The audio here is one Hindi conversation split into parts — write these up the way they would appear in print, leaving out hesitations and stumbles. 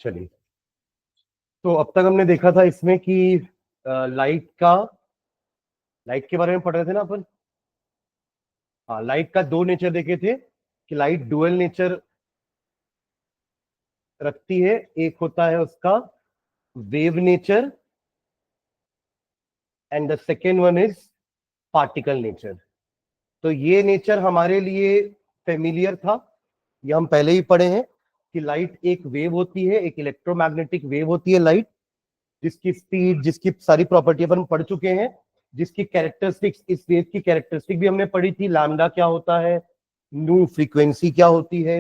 चलिए, तो अब तक हमने देखा था इसमें कि लाइट के बारे में पढ़ रहे थे ना अपन। हाँ, लाइट का दो नेचर देखे थे कि लाइट डुअल नेचर रखती है। एक होता है उसका wave nature and the second one is particle nature. तो ये नेचर हमारे लिए फेमिलियर था, ये हम पहले ही पढ़े हैं कि लाइट एक वेव होती है, एक इलेक्ट्रोमैग्नेटिक वेव होती है लाइट, जिसकी स्पीड, जिसकी सारी प्रॉपर्टी अपन पढ़ चुके हैं, जिसकी कैरेक्टरिस्टिक्स, इस वेव की कैरेक्टरिस्टिक भी हमने पढ़ी थी। लैम्डा क्या होता है, न्यू फ्रीक्वेंसी क्या होती है,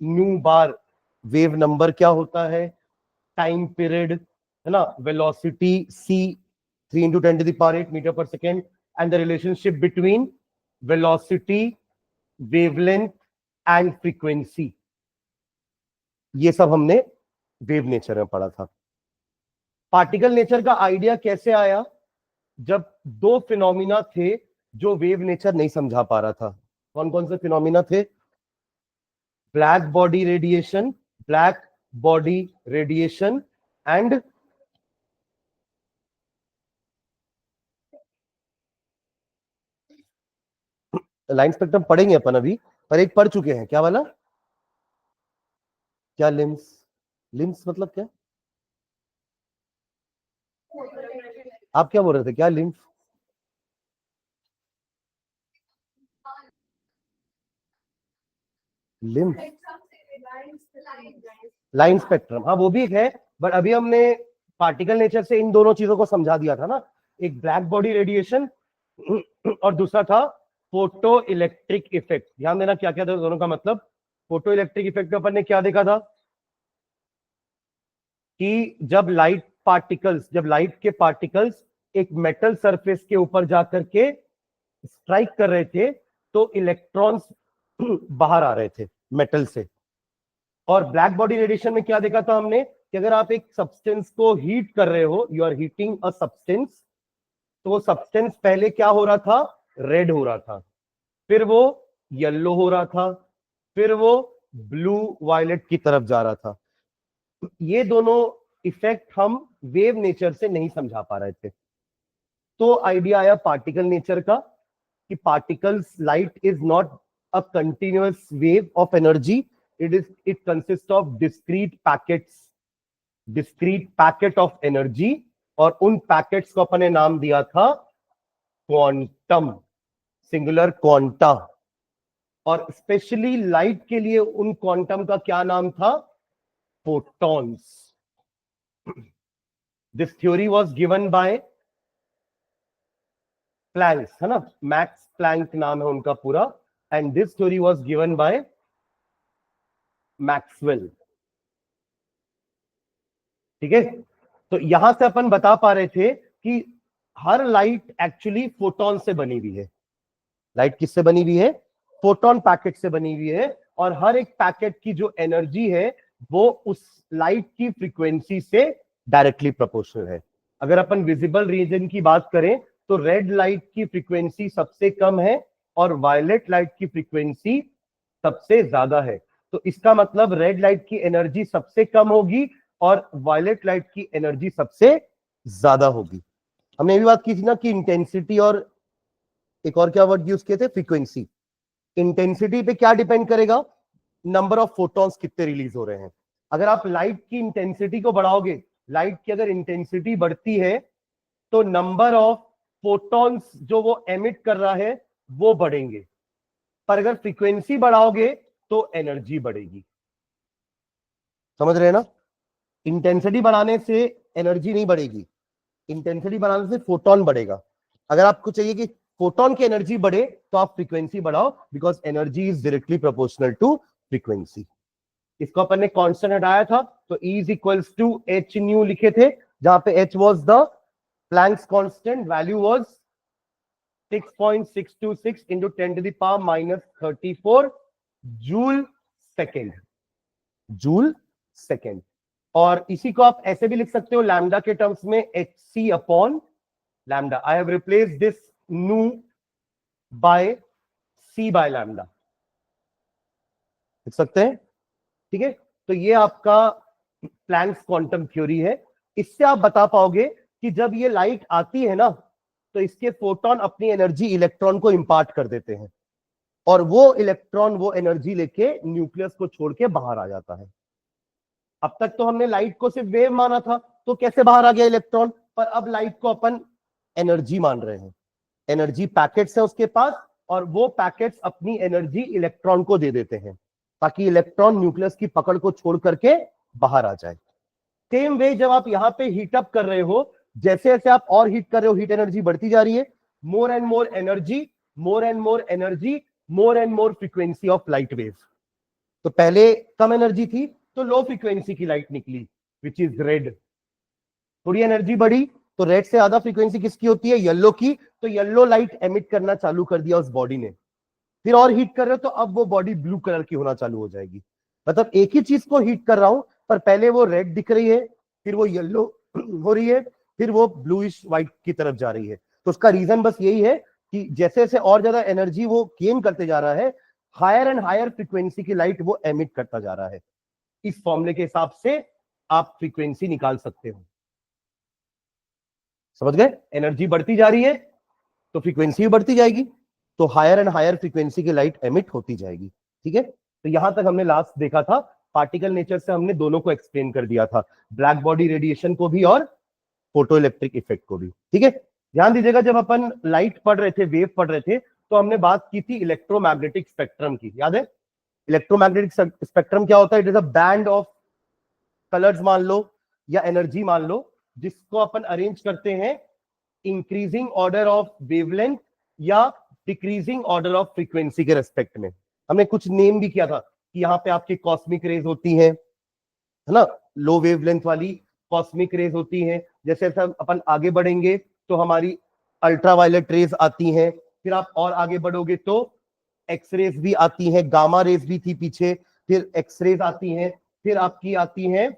न्यू बार वेव नंबर क्या होता है, टाइम पीरियड है ना, वेलोसिटी c 3 × 10⁸ मीटर पर second, and the relationship between velocity, wavelength and frequency. ये सब हमने वेव नेचर में पढ़ा था। पार्टिकल नेचर का आइडिया कैसे आया? जब दो फिनोमिना थे जो वेव नेचर नहीं समझा पा रहा था। कौन कौन से फिनोमिना थे? Black body radiation, black body radiation and line spectrum पढ़ेंगे अपन अभी, पर एक पढ़ चुके हैं। क्या वाला? क्या लिम्स? लिम्स मतलब क्या? आप क्या बोल रहे थे? क्या लिम्स? लिम्स, लाइन स्पेक्ट्रम, हाँ वो भी एक है। बट अभी हमने पार्टिकल नेचर से इन दोनों चीजों को समझा दिया था ना। एक ब्लैक बॉडी रेडिएशन और दूसरा था फोटो इलेक्ट्रिक इफेक्ट। ध्यान देना क्या क्या था दोनों का मतलब। फोटो इलेक्ट्रिक इफेक्ट में अपन ने क्या देखा था कि जब लाइट के पार्टिकल्स एक मेटल सरफेस के ऊपर जाकर के स्ट्राइक कर रहे थे तो इलेक्ट्रॉन्स बाहर आ रहे थे मेटल से। और ब्लैक बॉडी रेडिएशन में क्या देखा था हमने कि अगर आप एक सब्सटेंस को हीट कर रहे हो, you are heating a substance, तो वो सब्सटेंस पहले क्या हो रहा था? रेड हो रहा था, फिर वो येलो हो रहा था, फिर वो ब्लू वायलेट की तरफ जा रहा था। ये दोनों इफेक्ट हम वेव नेचर से नहीं समझा पा रहे थे। तो आइडिया आया पार्टिकल नेचर का कि particles, light is not a continuous wave of energy, it consist of discrete packet of energy. और उन पैकेट्स को अपने नाम दिया था क्वांटम, सिंगुलर क्वांटा। और स्पेशली लाइट के लिए उन क्वांटम का क्या नाम था? Photons. This theory was given by Planck's, है ना, मैक्स प्लैंक नाम है उनका पूरा। And this theory was given by Maxwell. ठीक है, तो यहां से अपन बता पा रहे थे कि हर लाइट एक्चुअली फोटॉन से बनी हुई है। लाइट किससे बनी हुई है? फोटॉन पैकेट से बनी हुई है। और हर एक पैकेट की जो एनर्जी है वो उस लाइट की फ्रीक्वेंसी से डायरेक्टली प्रोपोर्शनल है। अगर अपन विजिबल रीजन की बात करें तो रेड लाइट की फ्रीक्वेंसी सबसे कम है और वायलेट लाइट की फ्रीक्वेंसी सबसे ज्यादा है। तो इसका मतलब रेड लाइट की एनर्जी सबसे कम होगी और वायलेट लाइट की एनर्जी सबसे ज्यादा होगी। हमने ये भी बात की थी ना कि इंटेंसिटी और एक और क्या वर्ड यूज किए थे? फ्रीक्वेंसी। इंटेंसिटी पे क्या डिपेंड करेगा? नंबर ऑफ फोटॉन्स कितने रिलीज हो रहे हैं। अगर आप लाइट की इंटेंसिटी को बढ़ाओगे, लाइट की अगर इंटेंसिटी बढ़ती है तो नंबर ऑफ फोटॉन्स जो वो एमिट कर रहा है वो बढ़ेंगे। पर अगर फ्रीक्वेंसी बढ़ाओगे तो एनर्जी बढ़ेगी। समझ रहे हैं ना? इंटेंसिटी बढ़ाने से एनर्जी नहीं बढ़ेगी, इंटेंसिटी बढ़ाने से फोटोन बढ़ेगा। अगर आपको चाहिए कि फोटोन की एनर्जी बढ़े तो आप फ्रीक्वेंसी बढ़ाओ, because energy is directly proportional to frequency. इसको अपन ने कांस्टेंट हटाया था तो E is equals to H nu लिखे थे, जहां पे H was the Planck's constant, value was 6.626 into 10⁻⁻34 joule second. Joule second. और इसी को आप ऐसे भी लिख सकते हो लैम्डा के टर्म्स में, H C upon lambda. I have replace this nu by C by lambda, लिख सकते हैं। ठीक है, तो ये आपका प्लैंक्स क्वांटम थ्योरी है। इससे आप बता पाओगे कि जब ये लाइट आती है ना, तो इसके फोटोन अपनी एनर्जी इलेक्ट्रॉन को इंपार्ट कर देते हैं, और वो इलेक्ट्रॉन वो एनर्जी लेके न्यूक्लियस को छोड़ के बाहर आ जाता है। अब तक तो हमने लाइट को सिर्फ वेव माना था, तो कैसे बाहर आ गया इलेक्ट्रॉन, पर अब लाइट को अपन एनर्जी मान रहे हैं। एनर्जी पैकेट्स है उसके पास, और वो पैकेट्स अपनी एनर्जी इलेक्ट्रॉन को दे देते हैं, ताकि इलेक्ट्रॉन न्यूक्लियस की पकड़ को छोड़ करके बाहर आ जाए। सेम वे जब आप यहां पे हीट अप कर रहे हो, जैसे जैसे आप और हीट कर रहे हो, हीट एनर्जी बढ़ती जा रही है, more and more energy, more and more energy, more and more frequency of light wave. तो पहले कम एनर्जी थी, तो लो फ्रीक्वेंसी की लाइट निकली, विच इज रेड। थोड़ी एनर्जी बढ़ी, तो रेड से ज्यादा फ्रीक्वेंसी किसकी होती है, येलो की, तो येलो लाइट एमिट करना चालू कर दिया उस बॉडी ने। फिर और हीट कर रहे हो, तो अब वो बॉडी ब्लू कलर की होना चालू हो जाएगी। मतलब एक ही चीज को हीट कर रहा हूं, पर पहले वो रेड दिख रही है, फिर वो येलो हो रही है, फिर वो ब्लूइश व्हाइट की तरफ जा रही है। तो उसका रीजन बस यही है कि जैसे जैसे और ज्यादा एनर्जी वो गेन करते जा रहा है, हायर एंड हायर फ्रीक्वेंसी की लाइट वो एमिट करता जा रहा है। इस फॉर्मूले के हिसाब से आप फ्रीक्वेंसी निकाल सकते हो। समझ गए, एनर्जी बढ़ती जा रही है तो फ्रीक्वेंसी भी बढ़ती जाएगी, तो हायर एंड हायर फ्रीक्वेंसी की लाइट एमिट होती जाएगी। ठीक है, तो यहां तक हमने लास्ट देखा था, पार्टिकल नेचर से हमने दोनों को एक्सप्लेन कर दिया था, ब्लैक बॉडी रेडिएशन को भी और फोटो इलेक्ट्रिक इफेक्ट को भी। ठीक है, ध्यान दीजिएगा, जब अपन लाइट पढ़ रहे थे, वेव पढ़ रहे थे, तो हमने बात की थी इलेक्ट्रोमैग्नेटिक स्पेक्ट्रम की, याद है? इलेक्ट्रोमैग्नेटिक स्पेक्ट्रम क्या होता है? It is a band of colours मान लो या एनर्जी मान लो, जिसको अपन अरेंज करते हैं इंक्रीजिंग ऑर्डर ऑफ वेवलेंथ या डिक्रीजिंग ऑर्डर ऑफ फ्रीक्वेंसी के रेस्पेक्ट में। हमने कुछ नेम भी किया था कि यहाँ पे आपकी कॉस्मिक रेज होती है ना, लो वेवलेंथ वाली कॉस्मिक रेज होती हैं। जैसे जैसे अपन आगे बढ़ेंगे तो हमारी अल्ट्रावायलेट रेज आती हैं, फिर आप और आगे बढ़ोगे तो एक्स रेज भी आती हैं, गामा रेज भी थी पीछे, फिर एक्स रेज आती हैं, फिर आपकी आती हैं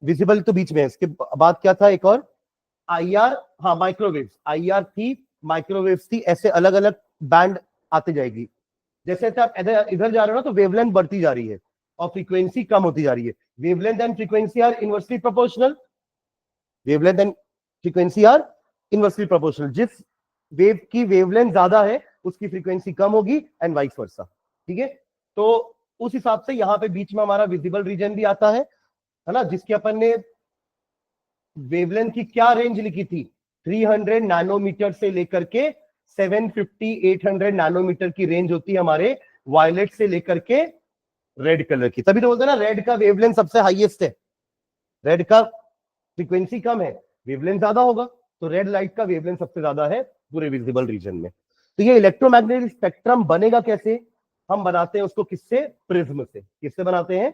विजिबल, तो बीच में इसके बाद क्या था एक और, आईआर, हाँ माइक्रोवेव्स, आईआर थी, माइक्रोवेव्स थी, ऐसे अलग अलग बैंड आते जाएगी। जैसे जैसे आप इधर जा रहे हो ना, तो वेवलेंथ बढ़ती जा रही है और फ्रीक्वेंसी कम होती जा रही है। Wavelength and frequency are inversely proportional, wavelength and frequency are inversely proportional. जिस वेव की वेवलेंथ ज्यादा है उसकी फ्रीक्वेंसी कम होगी, एंड वाइस वर्सा। ठीक है, तो उस हिसाब से यहाँ पे बीच में हमारा विजिबल रीजन भी आता है ना, जिसके अपन ने वेवलेंथ की क्या रेंज लिखी थी, 300 नैनोमीटर से लेकर के 750-800 नैनोमीटर की रेंज होती है हमारे वायलेट से लेकर के रेड कलर की। तभी तो बोलते हैं ना, रेड का वेवलेंथ सबसे हाईएस्ट है, रेड का फ्रीक्वेंसी कम है, वेवलेंथ ज्यादा होगा, तो रेड लाइट का वेवलेंथ सबसे ज्यादा है पूरे विजिबल रीजन में। तो ये इलेक्ट्रोमैग्नेटिक स्पेक्ट्रम बनेगा कैसे? हम बनाते हैं उसको किससे? प्रिज्म से। किससे बनाते हैं?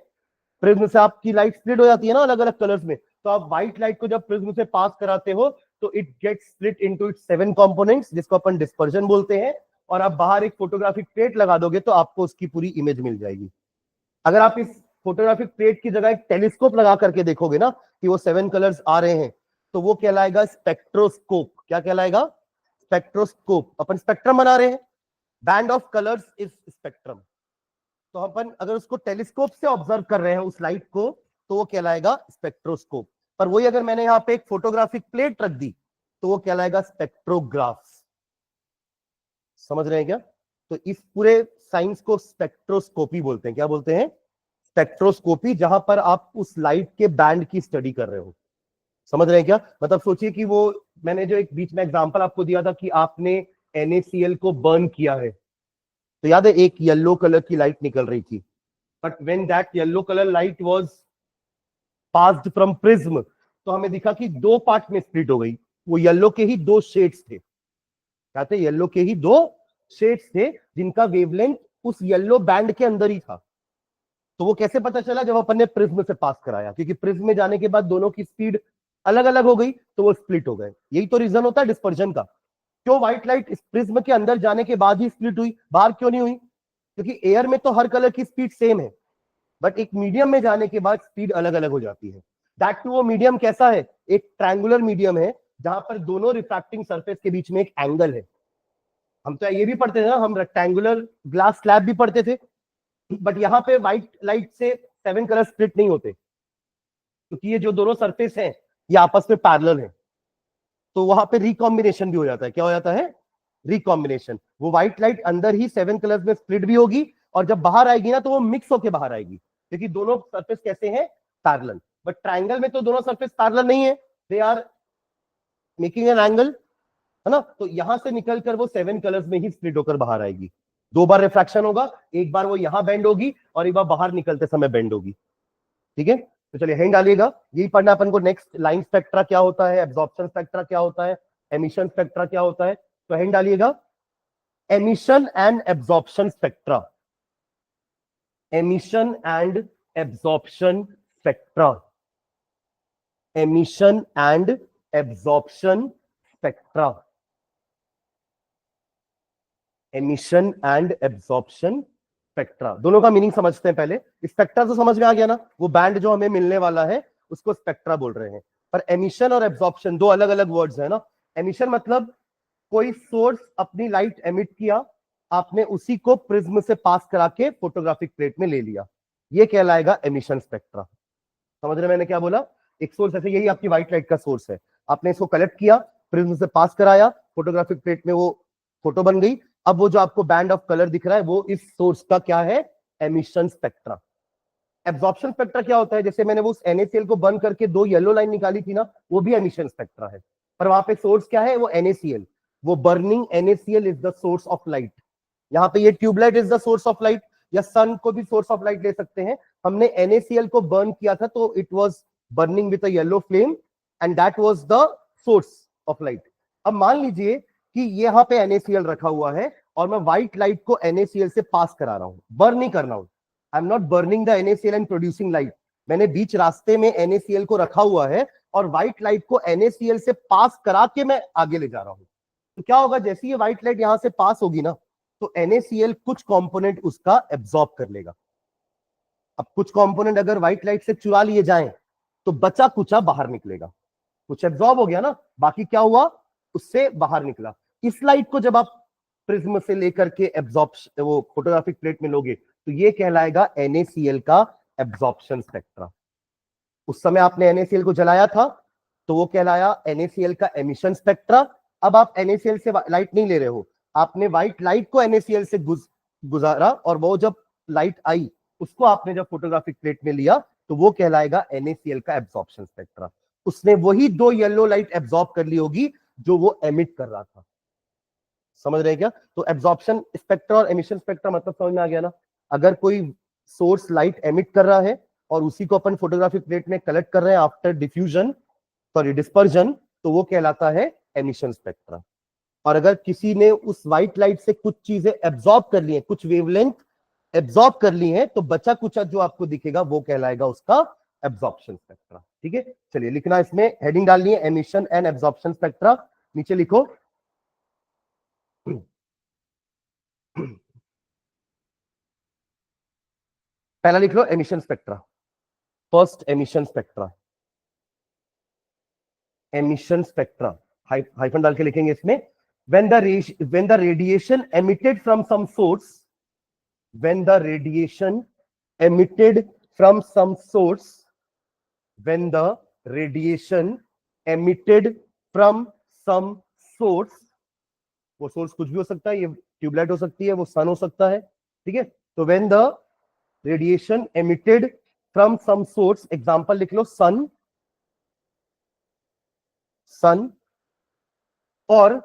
प्रिज्म से। आपकी लाइट स्प्लिट हो जाती है ना अलग अलग कलर्स में, तो आप व्हाइट लाइट को जब प्रिज्म से पास कराते हो तो it gets split into its 7 components, जिसको अपन डिस्पर्जन बोलते हैं, और आप बाहर एक फोटोग्राफिक प्लेट लगा दोगे तो आपको उसकी पूरी इमेज मिल जाएगी। अगर आप इस फोटोग्राफिक प्लेट की जगह एक टेलीस्कोप लगा करके देखोगे ना कि वो 7 कलर्स आ रहे हैं, तो वो कहलाएगा स्पेक्ट्रोस्कोप। क्या कहलाएगा? स्पेक्ट्रोस्कोप। अपन स्पेक्ट्रम बना रहे हैं, band of colours is spectrum. तो अपन अगर उसको टेलीस्कोप से ऑब्जर्व कर रहे हैं उस लाइट को, तो वो कहलाएगा स्पेक्ट्रोस्कोप। पर वही अगर मैंने यहाँ पे एक फोटोग्राफिक प्लेट रख दी, तो वो कहलाएगा स्पेक्ट्रोग्राफ। समझ रहे हैं क्या? तो इस पूरे साइंस को स्पेक्ट्रोस्कोपी बोलते हैं। क्या बोलते हैं? स्पेक्ट्रोस्कोपी, जहां पर आप उस लाइट के बैंड की स्टडी कर रहे हो। समझ रहे हैं क्या? मतलब सोचिए कि वो मैंने जो एक बीच में एग्जांपल आपको दिया था कि आपने NaCl को बर्न किया है, तो याद है एक येलो कलर की लाइट निकल रही थी, but when that yellow colour light was passed from prism, तो हमें दिखा कि 2 पार्ट में स्प्लिट हो गई। वो येलो के ही 2 शेड्स थे, क्या थे? येलो के ही 2 शेड्स थे, जिनका वेवलेंथ उस येलो बैंड के अंदर ही था। तो वो कैसे पता चला? जब अपन ने प्रिज्म से पास कराया, क्योंकि प्रिज्म में जाने के बाद दोनों की स्पीड अलग अलग हो गई, तो वो स्प्लिट हो गए। यही तो रीजन होता है डिस्पर्जन का। क्यों व्हाइट लाइट प्रिज्म के अंदर जाने के बाद ही स्प्लिट हुई, बाहर क्यों नहीं हुई? क्योंकि एयर में तो हर कलर की स्पीड सेम है, बट एक मीडियम में जाने के बाद स्पीड अलग अलग हो जाती है। दैट टू वो मीडियम कैसा है? एक ट्रायंगुलर मीडियम है, जहां पर दोनों रिफ्रैक्टिंग सरफेस के बीच में एक एंगल है। हम तो ये भी पढ़ते थे ना, हम रेक्टेंगुलर ग्लास स्लैब भी पढ़ते थे, बट यहाँ पे व्हाइट लाइट से 7 कलर स्प्लिट नहीं होते। क्योंकि ये जो दोनों सरफेस हैं ये आपस में पैरेलल है, तो वहां पे रिकॉम्बिनेशन भी हो जाता है। क्या हो जाता है? रिकॉम्बिनेशन। वो व्हाइट लाइट अंदर ही 7 कलर्स में स्प्लिट भी होगी, और जब बाहर आएगी ना तो वो मिक्स होके बाहर आएगी, क्योंकि दोनों सरफेस कैसे हैं? पैरेलल। बट ट्रायंगल में तो दोनों सरफेस पैरेलल नहीं है, they are making an angle, है ना। तो यहां से निकलकर वो 7 कलर्स में ही स्प्लिट होकर बाहर आएगी। 2 बार रिफ्रैक्शन होगा, एक बार वो यहां बेंड होगी और एक बार बाहर निकलते समय बेंड होगी। ठीक है, तो चलिए हैंड डालिएगा। यही पढ़ना अपन को। नेक्स्ट लाइन स्पेक्ट्रा क्या होता है, एब्जॉर्प्शन स्पेक्ट्रा क्या होता है, एमिशन स्पेक्ट्रा क्या होता है। तो हैंड डालिएगा। Emission and absorption spectra, emission and absorption spectra, emission and absorption spectra, emission and absorption spectra. दोनों का मीनिंग समझते हैं पहले। स्पेक्ट्रा तो समझ में आ गया ना, वो बैंड जो हमें मिलने वाला है उसको स्पेक्ट्रा बोल रहे हैं। पर एमिशन और एब्जॉर्प्शन दो अलग अलग वर्ड्स है ना। एमिशन मतलब कोई सोर्स अपनी लाइट एमिट किया, आपने उसी को प्रिज्म से पास करा के फोटोग्राफिक प्लेट में ले लिया, ये कहलाएगा एमिशन स्पेक्ट्रा। समझ रहे मैंने क्या बोला? एक सोर्स, ऐसे यही आपकी व्हाइट लाइट का सोर्स है, आपने इसको कलेक्ट किया, प्रिज्म से पास कराया, फोटोग्राफिक प्लेट में वो फोटो बन गई। अब वो जो आपको बैंड ऑफ कलर दिख रहा है वो इस सोर्स का क्या है? Emission spectra. एब्जॉर्प्शन स्पेक्ट्रा क्या होता है? जैसे मैंने वो NaCl को बर्न करके 2 येलो लाइन निकाली थी ना, वो भी एमिशन स्पेक्ट्रा है, पर वहां पे सोर्स क्या है? वो NaCl। वो burning NaCl is the source of light. यहाँ पे ये tubelight is the source of light, या सन को भी सोर्स ऑफ लाइट ले सकते हैं। हमने NaCl को बर्न किया था तो it was burning with a yellow flame and that was the source of light. अब मान लीजिए कि यहाँ पे NaCl रखा हुआ है और मैं व्हाइट लाइट को NaCl से पास करा रहा हूं, बर्न नहीं कर रहा हूं। I am not burning the NaCl and producing light. मैंने बीच रास्ते में NaCl को रखा हुआ है और व्हाइट लाइट को NaCl से पास करा के मैं आगे ले जा रहा हूं। तो क्या होगा? जैसे ये व्हाइट लाइट यहां से पास होगी ना, तो NaCl कुछ कंपोनेंट उसका एब्जॉर्ब कर लेगा। अब कुछ कंपोनेंट अगर व्हाइट लाइट से चुरा लिए जाएं तो बचा कुचा बाहर निकलेगा। कुछ एब्जॉर्ब हो गया ना, बाकी क्या हुआ? उससे बाहर निकला। इस लाइट को जब आप प्रिज्म से लेकर के एब्जॉर्प्शन वो फोटोग्राफिक प्लेट में लोगे तो ये कहलाएगा NaCl का एब्जॉर्प्शन स्पेक्ट्रा। उस समय आपने NaCl को जलाया था तो वो कहलाया NaCl का एमिशन स्पेक्ट्रा। अब आप NaCl से लाइट नहीं ले रहे हो, आपने व्हाइट लाइट को NaCl से गुजारा और वो जब लाइट आई उसको आपने जब फोटोग्राफिक प्लेट में लिया तो वो कहलाएगा NaCl का एब्जॉर्प्शन स्पेक्ट्रा। उसने वही 2 येलो लाइट एब्जॉर्ब कर ली होगी जो वो एमिट कर रहा था। समझ रहे हैं क्या? तो एब्जॉर्प्शन स्पेक्ट्रा और एमिशन स्पेक्ट्रा मतलब समझ में आ गया ना। अगर कोई सोर्स लाइट एमिट कर रहा है और उसी को अपन फोटोग्राफिक प्लेट में कलेक्ट कर रहे हैं आफ्टर डिफ्यूजन, सॉरी डिस्पर्जन, तो वो कहलाता है एमिशन स्पेक्ट्रा। और अगर किसी ने उस व्हाइट लाइट से कुछ चीजें एब्जॉर्ब कर ली हैं, कुछ वेवलेंथ एब्जॉर्ब कर ली है, तो बचा कुचा जो आपको दिखेगा वो कहलाएगा उसका एब्जॉर्प्शन स्पेक्ट्रा। ठीक है, चलिए लिखना, इसमें हेडिंग डालनी है एमिशन एंड एब्जॉर्प्शन स्पेक्ट्रा। नीचे लिखो पहला लिख लो emission spectra. First emission spectra, emission spectra hyphen डाल के लिखेंगे इसमें। when the radiation emitted from some source, when the radiation emitted from some source, when the radiation emitted from some source, वो सोर्स कुछ भी हो सकता है, ये ट्यूबलाइट हो सकती है, वो सन हो सकता है। ठीक है, तो when the radiation emitted from some source, example लिख लो सन, सन। और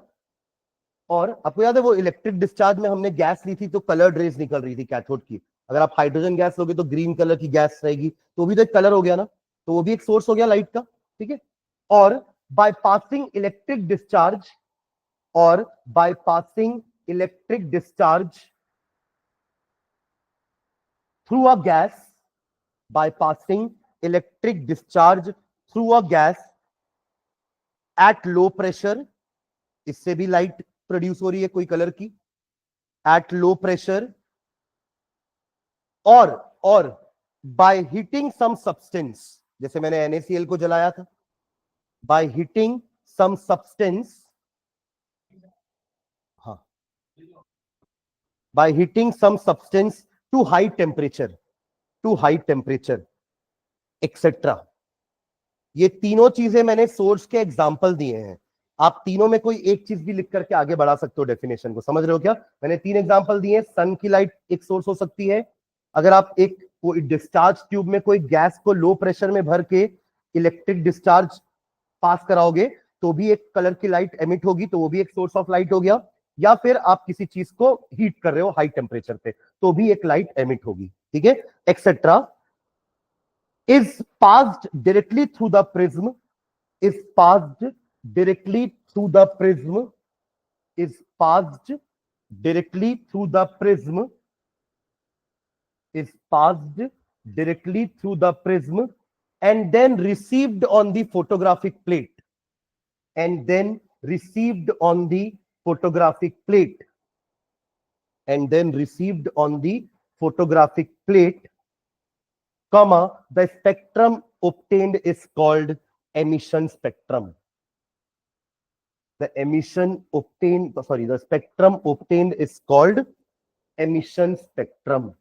आपको याद है वो इलेक्ट्रिक डिस्चार्ज में हमने गैस ली थी तो कलर्ड रेज निकल रही थी कैथोड की। अगर आप हाइड्रोजन गैस लोगे तो ग्रीन कलर की गैस रहेगी, तो भी तो एक कलर हो गया ना, तो वो भी एक सोर्स हो गया लाइट का। ठीक है, और बाय पासिंग इलेक्ट्रिक डिस्चार्ज, और by passing electric discharge through a gas, by passing electric discharge through a gas at low pressure, इससे भी लाइट प्रोड्यूस हो रही है कोई कलर की एट लो प्रेशर, और बाय हीटिंग सम सब्सटेंस, जैसे मैंने NaCl को जलाया था, बाय हीटिंग सम सब्सटेंस, हाँ, by heating some substance to high temperature, to high temperature etcetera, ये तीनों चीजें मैंने सोर्स के एग्जाम्पल दिए हैं, आप तीनों में कोई एक चीज भी लिख करके आगे बढ़ा सकते हो डेफिनेशन को, समझ रहे हो क्या? मैंने 3 एग्जाम्पल दिए, सन की लाइट एक सोर्स हो सकती है, अगर आप एक डिस्चार्ज ट्यूब में कोई गैस को लो प्रेशर में भर के इलेक्ट्रिक डिस्चार्ज पास कराओगे तो भी एक कलर की लाइट एमिट होगी, तो वो भी एक सोर्स ऑफ लाइट हो गया, या फिर आप किसी चीज को हीट कर रहे हो हाई टेम्परेचर पे तो भी एक लाइट एमिट होगी, ठीक है, etcetera. is passed directly through the prism, is passed directly through the prism, is passed directly through the prism, is passed directly through the prism and then received on the photographic plate, and then received on the photographic plate, and then received on the photographic plate, comma, the spectrum obtained is called emission spectrum. The emission obtained, sorry, the spectrum obtained is called emission spectrum.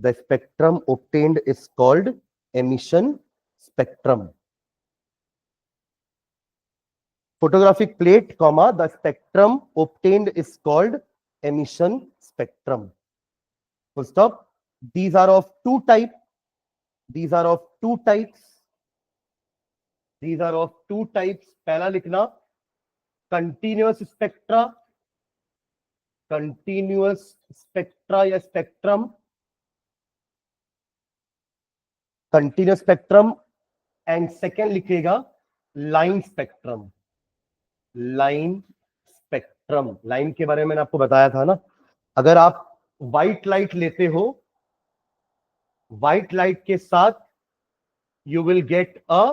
The spectrum obtained is called emission spectrum. Photographic plate, comma, the spectrum obtained is called emission spectrum. Full stop. These are of two types. These are of two types. These are of two types. पहला लिखना continuous spectra, continuous spectra या spectrum, continuous spectrum, and second लिखेगा line spectrum. line spectrum, line के बारे में मैंने आपको बताया था ना, अगर आप व्हाइट लाइट लेते हो, व्हाइट लाइट के साथ you will get a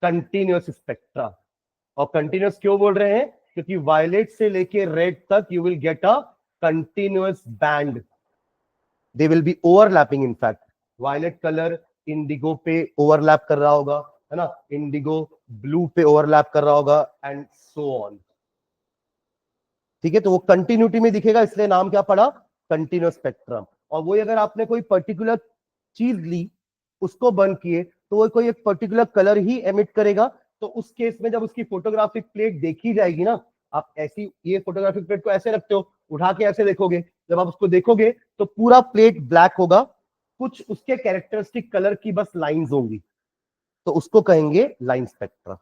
continuous spectra, और कंटिन्यूअस क्यों बोल रहे हैं? क्योंकि वायलेट से लेके रेड तक you will get a continuous band, they will be overlapping, in fact violet colour indigo पे ओवरलैप कर रहा होगा, है ना, इंडिगो ब्लू पे ओवरलैप कर रहा होगा, एंड सो ऑन, ठीक है, तो वो कंटिन्यूटी में दिखेगा, इसलिए नाम क्या पड़ा? Continuous spectrum. और वही अगर आपने कोई पर्टिकुलर चीज ली, उसको बर्न किए, तो वो कोई एक पर्टिकुलर कलर ही एमिट करेगा, तो उस केस में जब उसकी फोटोग्राफिक प्लेट देखी जाएगी ना, आप ऐसी ये फोटोग्राफिक प्लेट को ऐसे रखते हो, उठा के ऐसे देखोगे, जब आप उसको देखोगे तो पूरा प्लेट ब्लैक होगा, कुछ उसके कैरेक्टरिस्टिक कलर की बस लाइंस होंगी, तो उसको कहेंगे लाइन स्पेक्ट्रा,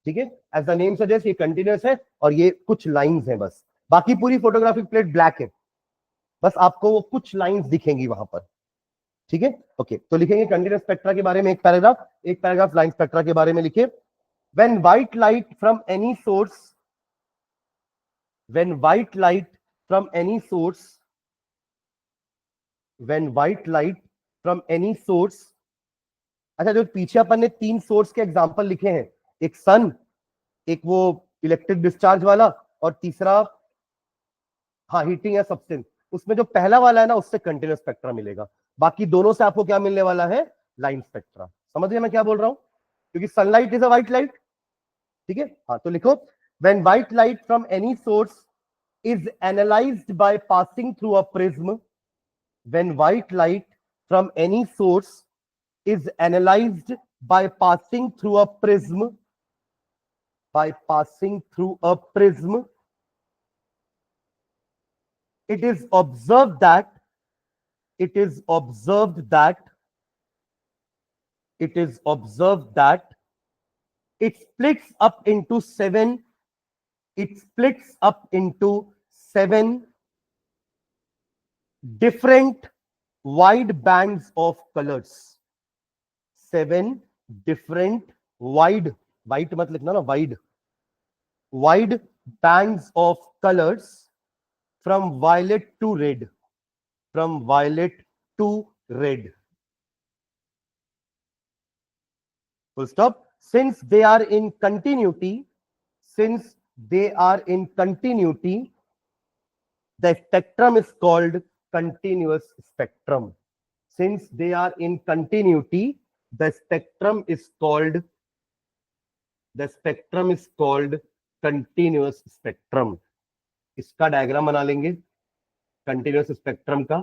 ठीक है। एज द नेम सजेस्ट ये कंटिन्यूअस है और ये कुछ लाइंस हैं बस, बाकी पूरी फोटोग्राफिक प्लेट ब्लैक है, बस आपको वो कुछ लाइंस दिखेंगी वहां पर, ठीक है। ओके, तो लिखेंगे कंटिन्यूअस स्पेक्ट्रा के बारे में एक पैराग्राफ लाइन स्पेक्ट्रा के बारे में लिखे। When white light from any source, when white light from any source, when white light from any source, अच्छा जो पीछे अपन ने 3 सोर्स के एग्जांपल लिखे हैं, एक सन, एक वो इलेक्ट्रिक डिस्चार्ज वाला, और तीसरा हाँ हीटिंग या सब्सटेंस, उसमें जो पहला वाला है ना उससे कंटिन्यूअस स्पेक्ट्रा मिलेगा, बाकी दोनों से आपको क्या मिलने वाला है? Line spectra. समझ गए मैं क्या बोल रहा हूं? क्योंकि sunlight is a white light, ठीक है। हाँ तो लिखो, when white light from any source is analysed by passing through a prism, when white light from any source is analysed by passing through a prism, by passing through a prism, it is observed that it is observed that it is observed that it splits up into 7, it splits up into 7 different wide bands of colors, 7 different wide, white मत लिखना ना, wide bands of colors from violet to red, from violet to red, full stop. Since they are in continuity, since they are in continuity, the spectrum is called continuous spectrum. Since they are in continuity, the spectrum is called continuous spectrum. इसका डायग्राम बना लेंगे कंटिन्यूअस स्पेक्ट्रम का।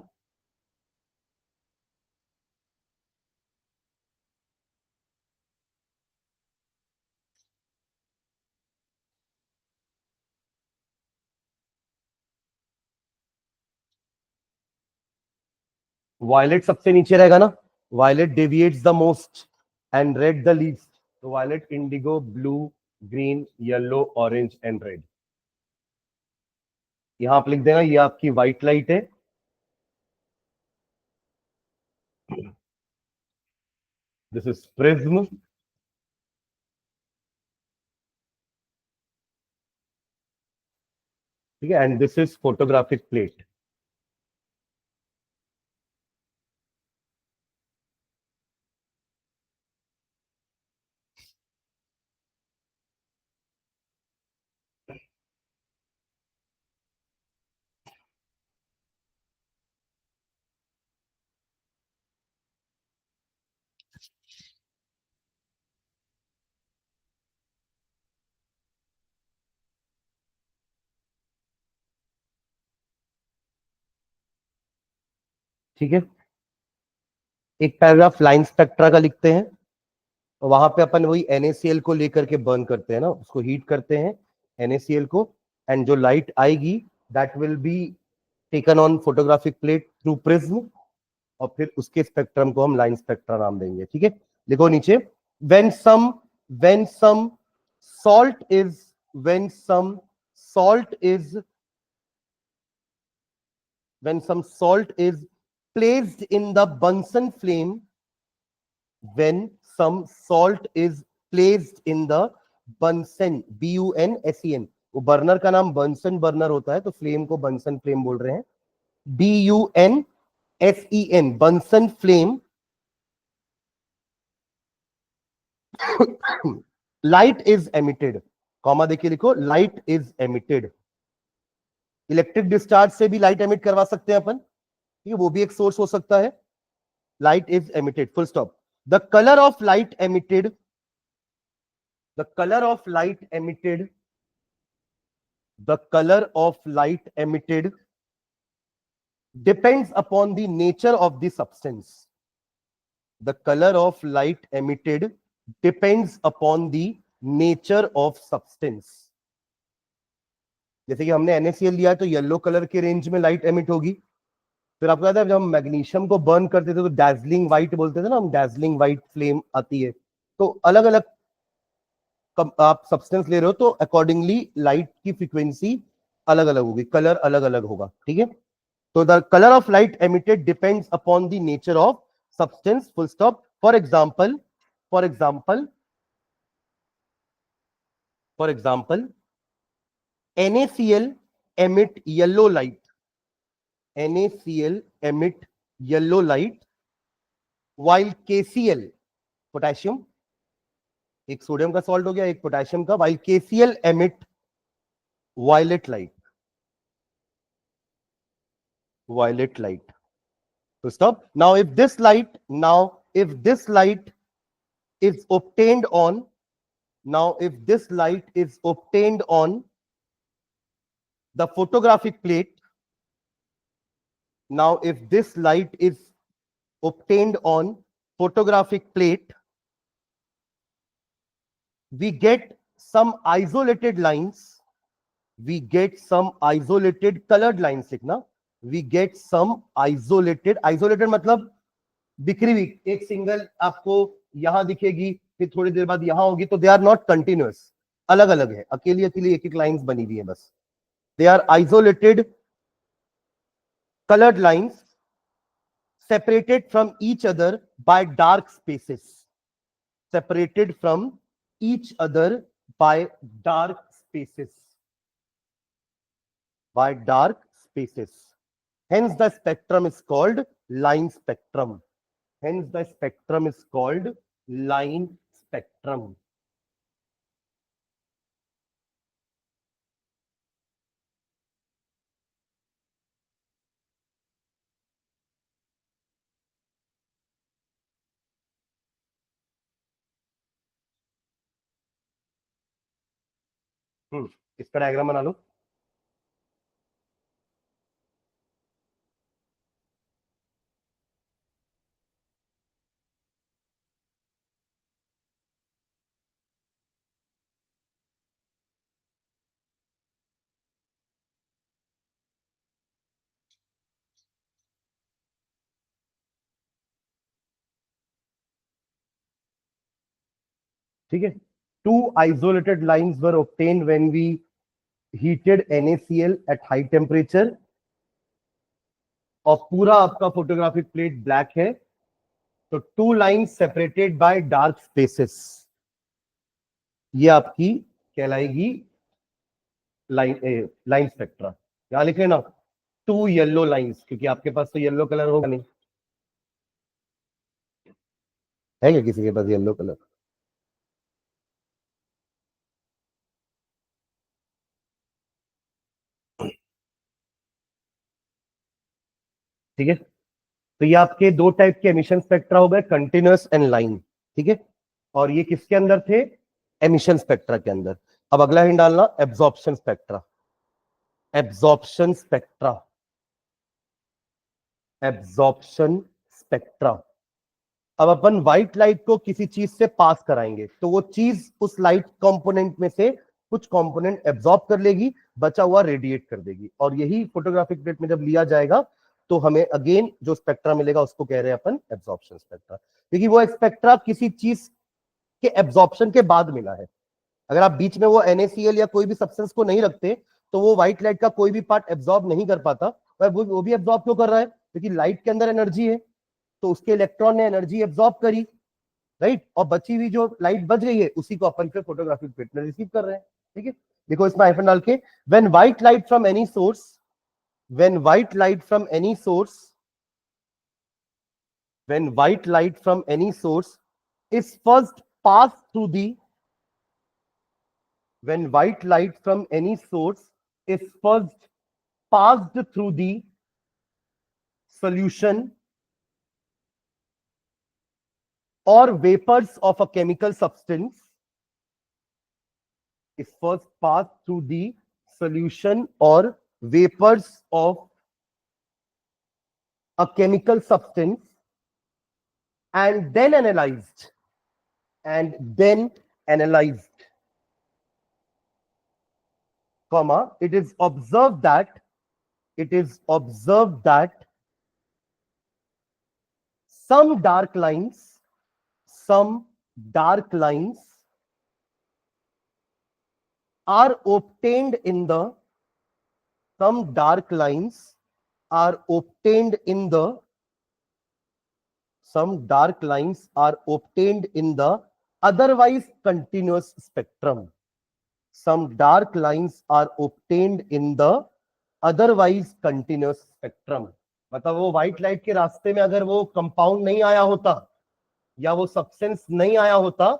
वायलेट सबसे नीचे रहेगा ना, violet deviates the most and red the least, तो violet, indigo, blue, green, yellow, orange and red. यहां आप लिख देना ये आपकी व्हाइट लाइट है, दिस इज प्रिज्म, ठीक है, and this is photographic plate. ठीक है, एक पैराग्राफ लाइन स्पेक्ट्रा का लिखते हैं, वहां पे अपन वही NaCl को लेकर के बर्न करते हैं ना, उसको हीट करते हैं NaCl को, एंड जो लाइट आएगी that will be taken on photographic plate through prism, और फिर उसके स्पेक्ट्रम को हम लाइन स्पेक्ट्रा नाम देंगे। ठीक है, लिखो नीचे, when some when some salt is when some salt is when some salt is placed in the Bunsen flame, when some salt is placed in the Bunsen, Bunsen, वो बर्नर का नाम बंसन बर्नर होता है, तो फ्लेम को बंसन फ्लेम बोल रहे हैं, Bunsen, Bunsen flame, light is emitted, comma देखिए लिखो, light is emitted. Electric discharge से भी लाइट एमिट करवा सकते हैं अपन, ठीक है, वो भी एक सोर्स हो सकता है। Light is emitted, full stop. The colour of light emitted, the color of light emitted, the color of light emitted depends upon the nature of the substance, the color of light emitted depends upon the nature of substance। जैसे कि हमने NaCl लिया है तो येलो कलर के रेंज में लाइट एमिट होगी। फिर आपको याद है जब हम मैग्नीशियम को बर्न करते थे तो डैजलिंग व्हाइट बोलते थे ना हम, डैजलिंग व्हाइट फ्लेम आती है। तो अलग अलग आप सब्सटेंस ले रहे हो तो अकॉर्डिंगली लाइट की फ्रीक्वेंसी अलग अलग होगी, कलर अलग अलग होगा। ठीक है, तो the colour of light emitted depends upon the nature of substance, full stop. For example NaCl emit yellow light, NaCl emit yellow light while KCl, potassium, एक सोडियम का सॉल्ट हो गया एक पोटेशियम का, while KCl emit violet light, violet light, to stop। If this light is obtained on, now if this light is obtained on the photographic plate, now if this light is obtained on photographic plate, we get some isolated lines, we get some isolated colored lines लिखना, we get some isolated मतलब बिखरी हुई, एक सिंगल आपको यहां दिखेगी फिर थोड़ी देर बाद यहां होगी, तो दे आर नॉट कंटिन्यूअस, अलग अलग है, अकेली अकेली एक एक लाइंस बनी हुई है बस। They are isolated colored lines separated from each other by dark spaces, separated from each other by dark spaces, by dark spaces, hence the spectrum is called line spectrum, hence the spectrum is called line spectrum। इसका डायग्राम बना लो। ठीक है, 2 isolated lines were obtained when we heated NaCl at high temperature, और पूरा आपका फोटोग्राफिक प्लेट ब्लैक है, तो 2 lines separated by dark spaces, ये आपकी कहलाएगी लाइन स्पेक्ट्रा। यहां लिख लेना 2 येलो लाइन्स, क्योंकि आपके पास तो येलो कलर होगा नहीं, है क्या किसी के पास येलो कलर? ठीक है, तो ये आपके 2 टाइप के एमिशन स्पेक्ट्रा हो गए, कंटिन्यूअस एंड लाइन। ठीक है, और ये किसके अंदर थे? एमिशन स्पेक्ट्रा के अंदर। अब अगला हिंट डालना, absorption spectra. Absorption spectra, absorption spectra. अब अपन व्हाइट लाइट को किसी चीज से पास कराएंगे, तो वो चीज उस लाइट कंपोनेंट में से कुछ कंपोनेंट एब्जॉर्ब कर लेगी, बचा हुआ रेडिएट कर देगी, और यही फोटोग्राफिक प्लेट में जब लिया जाएगा तो हमें अगेन जो स्पेक्ट्रा मिलेगा उसको कह रहे हैं अपन एब्जॉर्प्शन स्पेक्ट्रा, क्योंकि वो स्पेक्ट्रा किसी चीज के एब्जॉर्प्शन के बाद मिला है। अगर आप बीच में वो NaCl या कोई भी सब्सटेंस को नहीं रखते तो वो व्हाइट लाइट का कोई भी पार्ट एब्जॉर्ब नहीं कर पाता। वो भी एब्जॉर्ब क्यों कर रहा है? क्योंकि लाइट के अंदर एनर्जी है, तो उसके इलेक्ट्रॉन ने एनर्जी एब्जॉर्ब करी, राइट, और बची हुई जो लाइट बच गई है उसी को अपन फिर फोटोग्राफिक प्लेट में रिसीव कर रहे हैं। ठीक है, देखो इसमें आइफन डाल के, when white light from any source, when white light from any source, when white light from any source is first pass through the, when white light from any source is first passed through the solution or vapors of a chemical substance, is first passed through the solution or vapors of a chemical substance and then analyzed, comma, it is observed that some dark lines are obtained in the otherwise continuous spectrum. Some dark lines are obtained in the otherwise continuous spectrum. मतलब वो व्हाइट लाइट के रास्ते में अगर वो कंपाउंड नहीं आया होता या वो सब्सटेंस नहीं आया होता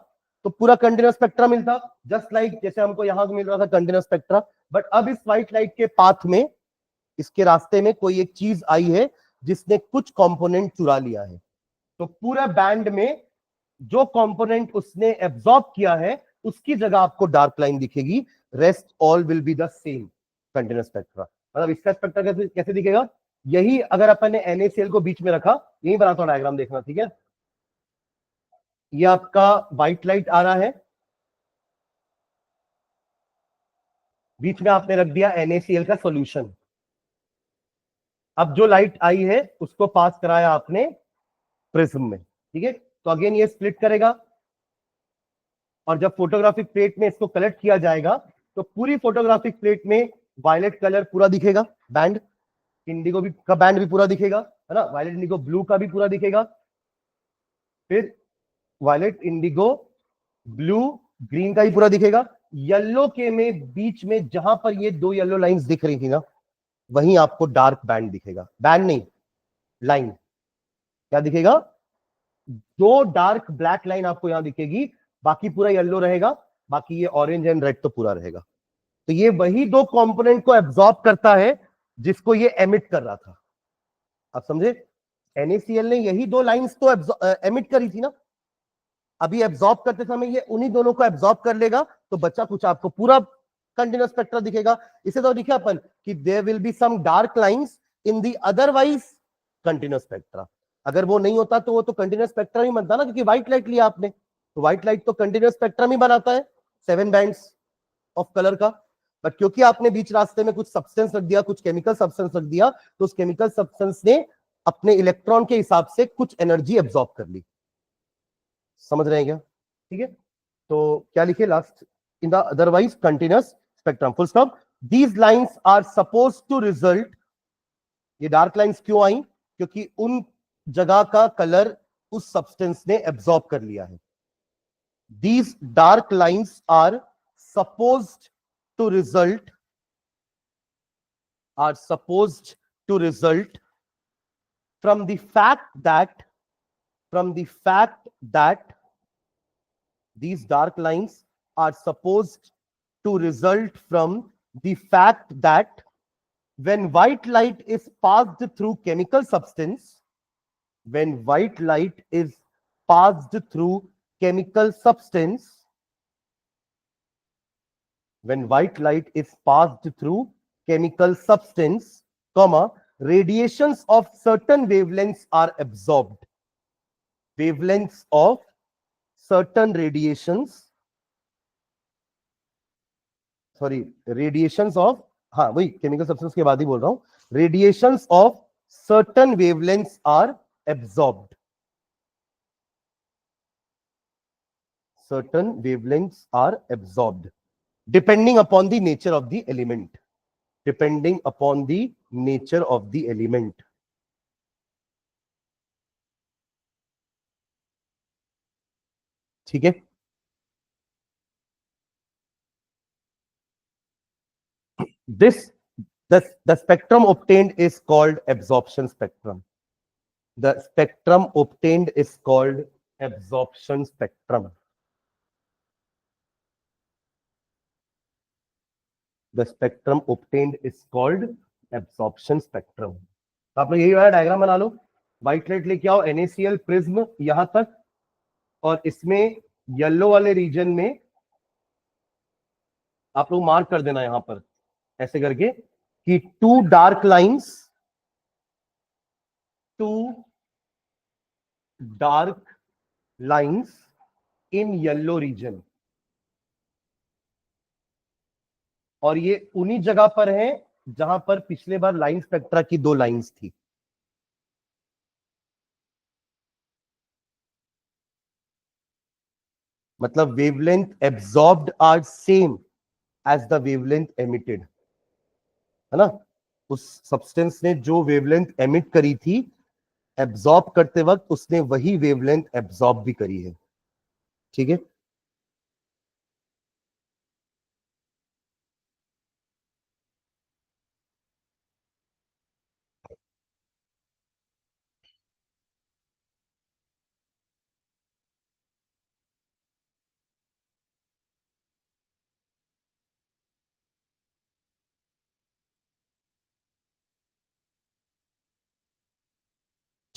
तो पूरा कंटिन्यूस स्पेक्ट्रा मिलता, जस्ट लाइक जैसे हमको यहां मिल रहा था कंटिन्यूस स्पेक्ट्रा। बट अब इस व्हाइट लाइट के पाथ में, इसके रास्ते में कोई एक चीज आई है जिसने कुछ कंपोनेंट चुरा लिया है, तो पूरा बैंड में जो कंपोनेंट उसने एब्जॉर्ब किया है उसकी जगह आपको डार्क लाइन दिखेगी, rest all will be the same continuous spectra. मतलब इसका स्पेक्ट्रा कैसे दिखेगा? यही अगर अपन ने NaCl को बीच में रखा, यही बनाता हूं डायग्राम, देखना, ठीक है। ये आपका व्हाइट लाइट आ रहा है, बीच में आपने रख दिया NaCl का सॉल्यूशन। अब जो लाइट आई है उसको पास कराया आपने प्रिज्म में, ठीक है, तो अगेन ये स्प्लिट करेगा, और जब फोटोग्राफिक प्लेट में इसको कलेक्ट किया जाएगा तो पूरी फोटोग्राफिक प्लेट में वायलेट कलर पूरा दिखेगा, बैंड इंडिगो भी का बैंड भी पूरा दिखेगा, है ना, वायलेट इंडिगो ब्लू का भी पूरा दिखेगा, फिर वायलेट इंडिगो ब्लू ग्रीन का ही पूरा दिखेगा। येलो के में बीच में जहां पर ये 2 येलो लाइंस दिख रही थी ना, वहीं आपको डार्क बैंड दिखेगा, बैंड नहीं लाइन, क्या दिखेगा? 2 डार्क ब्लैक लाइन आपको यहां दिखेगी, बाकी पूरा येलो रहेगा, बाकी ये ऑरेंज एंड रेड तो पूरा रहेगा। तो ये वही 2 कंपोनेंट को एब्जॉर्ब करता है जिसको ये एमिट कर रहा था, आप समझे? NaCl ने यही 2 लाइंस तो एमिट करी थी ना, अभी एब्जॉर्ब करते समय ये उन्हीं दोनों को एब्जॉर्ब कर लेगा, तो बच्चा कुछ आपको पूरा कंटिन्यूस स्पेक्ट्रा दिखेगा। इसे तो लिखा अपन कि there will be some dark lines in the otherwise continuous spectra. अगर वो नहीं होता तो वो तो कंटिन्यूस स्पेक्ट्रा ही बनता ना, क्योंकि व्हाइट लाइट लिया आपने, तो व्हाइट लाइट तो कंटिन्यूस स्पेक्ट्रम ही बनाता है 7 बैंड्स ऑफ कलर का। बट क्योंकि आपने बीच रास्ते में कुछ सब्सटेंस रख दिया, कुछ केमिकल सब्सटेंस रख दिया, तो उस केमिकल सब्सटेंस ने अपने इलेक्ट्रॉन के हिसाब से कुछ एनर्जी एब्जॉर्ब कर ली। समझ रहे हैं क्या? ठीक है, तो क्या लिखे last, in the otherwise continuous spectrum, full stop. These lines are suppose to result, ये डार्क लाइंस क्यों आई, क्योंकि उन जगह का कलर उस सब्सटेंस ने एब्जॉर्ब कर लिया है। These dark lines are supposed to result from the fact that these dark lines are supposed to result from the fact that when white light is passed through chemical substance, when white light is passed through chemical substance, when white light is passed through chemical substance, comma, radiations of certain wavelengths are absorbed. Wavelengths of certain radiations of, हाँ वही chemical substance के बाद ही बोल रहा हूं, radiations of certain wavelengths are absorbed. Certain wavelengths are absorbed depending upon the nature of the element. Depending upon the nature of the element. ठीक है, this the spectrum obtained is called absorption spectrum. The spectrum obtained is called absorption spectrum. The spectrum obtained is called absorption spectrum. तो आप लोग यही वाला डायग्राम बना लो, व्हाइट लाइट लेके आओ NaCl प्रिज्म यहां तक, और इसमें येलो वाले रीजन में आप लोग मार्क कर देना यहां पर ऐसे करके कि two dark lines in yellow region, और ये उन्हीं जगह पर है जहां पर पिछले बार लाइन स्पेक्ट्रा की दो लाइंस थी। मतलब wavelength absorbed are same as the wavelength emitted, है ना। उस सब्सटेंस ने जो वेवलेंथ एमिट करी थी एब्जॉर्ब करते वक्त, उसने वही वेवलेंथ एब्जॉर्ब भी करी है। ठीक है,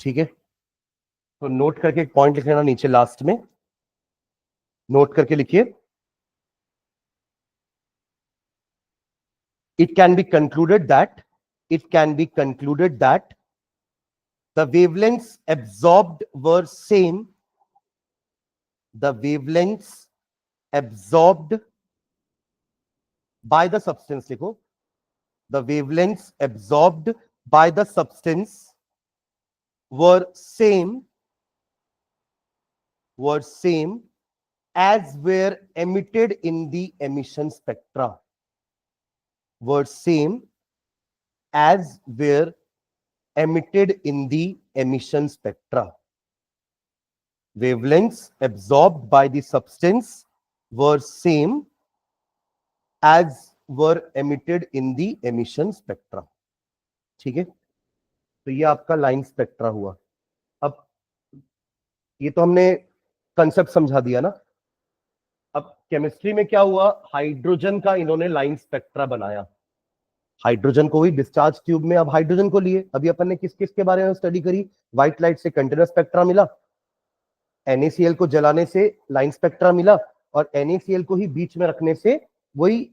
ठीक है। तो नोट करके एक पॉइंट लिख लेना नीचे लास्ट में, नोट करके लिखिए। It can be concluded that the wavelengths absorbed were same. The wavelengths absorbed by the substance, लिखो, the wavelengths absorbed by the substance were same as were emitted in the emission spectra. Were same as were emitted in the emission spectra. Wavelengths absorbed by the substance were same as were emitted in the emission spectra. ठीक है, तो ये आपका लाइन स्पेक्ट्रा हुआ। अब ये तो हमने कंसेप्ट समझा दिया ना। अब केमिस्ट्री में क्या हुआ, हाइड्रोजन का इन्होंने लाइन स्पेक्ट्रा बनाया। हाइड्रोजन को भी डिस्चार्ज ट्यूब में, अब हाइड्रोजन को लिए, अभी अपन ने किस किस के बारे में स्टडी करी, व्हाइट लाइट से कंटीन्यूअस स्पेक्ट्रा मिला, NaCl को जलाने से लाइन स्पेक्ट्रा मिला, और NaCl को ही बीच में रखने से वही